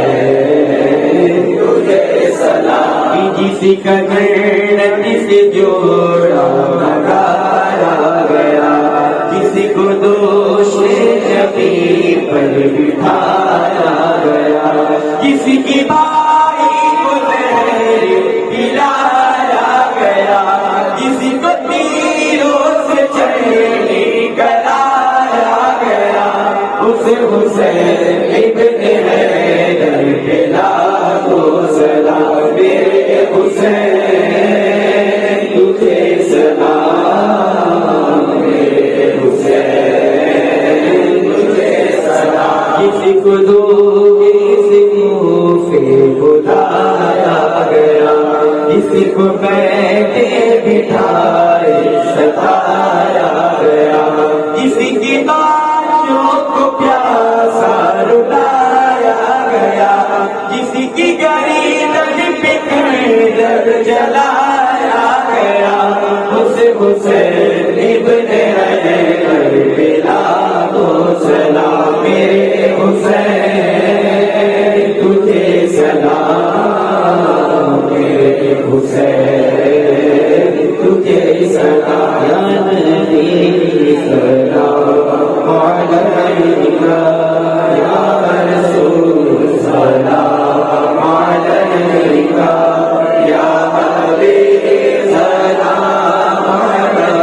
Speaker 3: تجھے سلام. جس کا گرد سے جوڑا لگایا گیا, جس کو دوش نبی پر بٹھایا گیا, جس کی بائی کو زہر پلایا گیا, جس کو تیروں سے چہرے کرایا گیا, اس
Speaker 4: حسین ابن حیدر پہ لاکھوں سلام میرے حسین تجھے سلام میرے حسین تجھے سلام کسی کو دو کسی منہ سے بلایا گیا کسی کو بیٹھے بٹھائے ستایا گیا کسی کی آنکھوں کو پیاسا رلایا گیا کسی کی گردن پہ خنجر جلایا گیا حسین ابن حیدر پہ لاکھوں سلام میرے حسین تجھے سلام میرے حسین تجھے سلام یا نبی سلام علیکہ یا رسول سلام علیکہ یا حبیب سلام علیکہ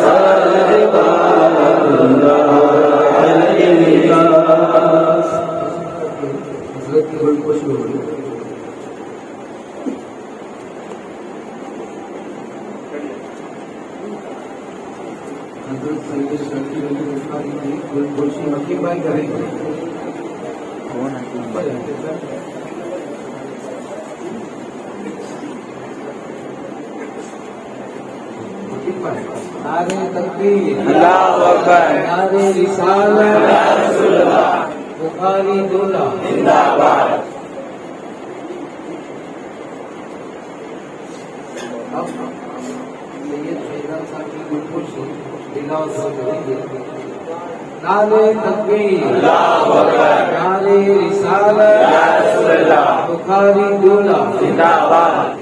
Speaker 4: صلوات اللہ علیکہ
Speaker 3: حضرت کی بڑی خوشی ہو رہی ہے. حضرت سید شفیع علی بخاری کی بڑی خوشی حکیم بھائی کریں گے. نعرہ تکبیر
Speaker 4: اللہ اکبر
Speaker 3: نعرہ رسالت
Speaker 4: یا رسول اللہ
Speaker 3: بخاری دولہ
Speaker 4: زندہ باد
Speaker 3: اب سید فیضان صاحب کی کوئی خوشی تلاوت کریں گے. نعرہ تکبیر
Speaker 4: اللہ اکبر
Speaker 3: نعرہ رسالت
Speaker 4: یا رسول اللہ
Speaker 3: بخاری دولہ
Speaker 4: زندہ باد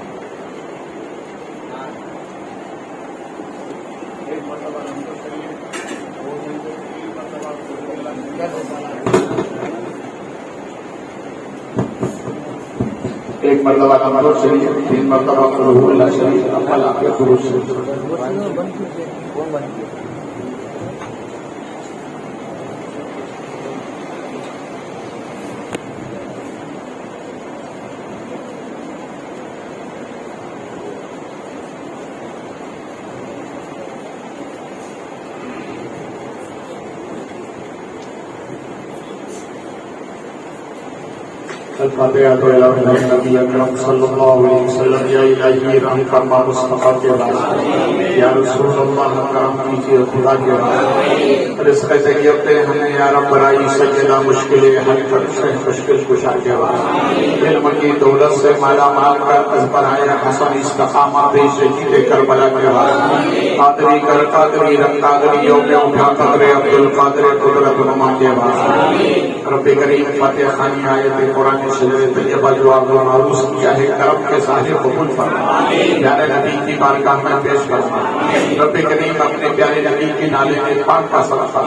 Speaker 6: ایک مرتبہ کمر شریف 3 مرتبہ قلوب اللہ شریف اپل آپ کے قلوب شریف الفاتحہ تو الہ نبی اکرم صلی اللہ علیہ وسلم یا الہی رحم فرما مصطفیٰ کے واسطے یا رسول اللہ کرم کیجیے خدا کے واسطے رزق سے گرتے ہمیں یا رب برائی سجدہ مشکلیں حل کر سے مشکل کشا کے واسطے علم کی دولت سے مالا مال کر از برائے حسن استقامہ پہ شہید کربلا کے واسطے قادری کر قادری رنگ قادری یوم اٹھا قدر عبد القادر قدرت نما کے واسطے رب کریم فاتح خانی آیت قرآن شجر طیبہ جو آپ و معروض کیا ہے کرم کے صاحب قبول فرما پیارے نبی کی بارگاہ میں پیش فرما رب کریم اپنے پیارے نبی کے نالے میں پاک کا صدقہ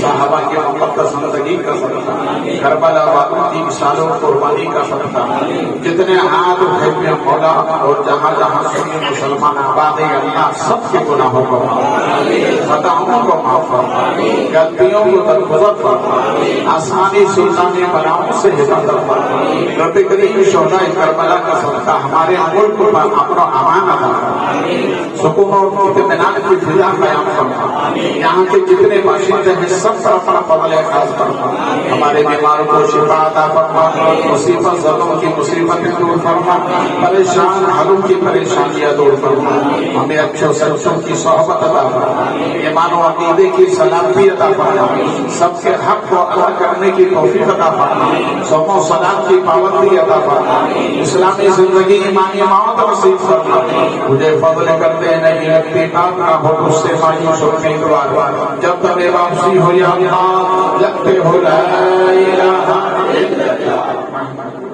Speaker 6: صحابہ کے مقدس زندگی کا صدقہ کربلا والوں کی مثالوں قربانی کا صدقہ جتنے ہاتھ بھائی میں مولا اور جہاں جہاں سنی مسلمان آباد ہیں اللہ سب کے گناہوں کو خطاؤں کو معاف فرما غلطیوں کو درگزر فرما آسمانی سلطانی بلاؤں سے حفاظت فرما رب کریم شہداء کربلا کا صدقہ ہمارے ملک پر امن و امان عطا فرما سکون اور اطمینان کی فضا قیام فرما یہاں کے جتنے باشندے ہیں سب پر اپنا فضل خاص فرما ہمارے بیماروں کو شفا عطا فرما مصیبت زدوں کی مصیبتیں دور فرما پریشان حالوں کی پریشانیاں دور فرما ہمیں اچھے سچوں کی صحبت عطا فرما ایمان و عقیدے کی سلامتی عطا فرما سب کے حق کو ادا کرنے کی توفیق عطا فرما صوم و صلاۃ کی پابندی عطا فرما اسلامی زندگی ایمانی موت نصیب فرما مجھے فضل کرتے نہیں رکھتے کام نہ ہو اس سے مایوس امیدوار جب تک واپسی ہو یا اللہ جگتے ہو لا الہ الا اللہ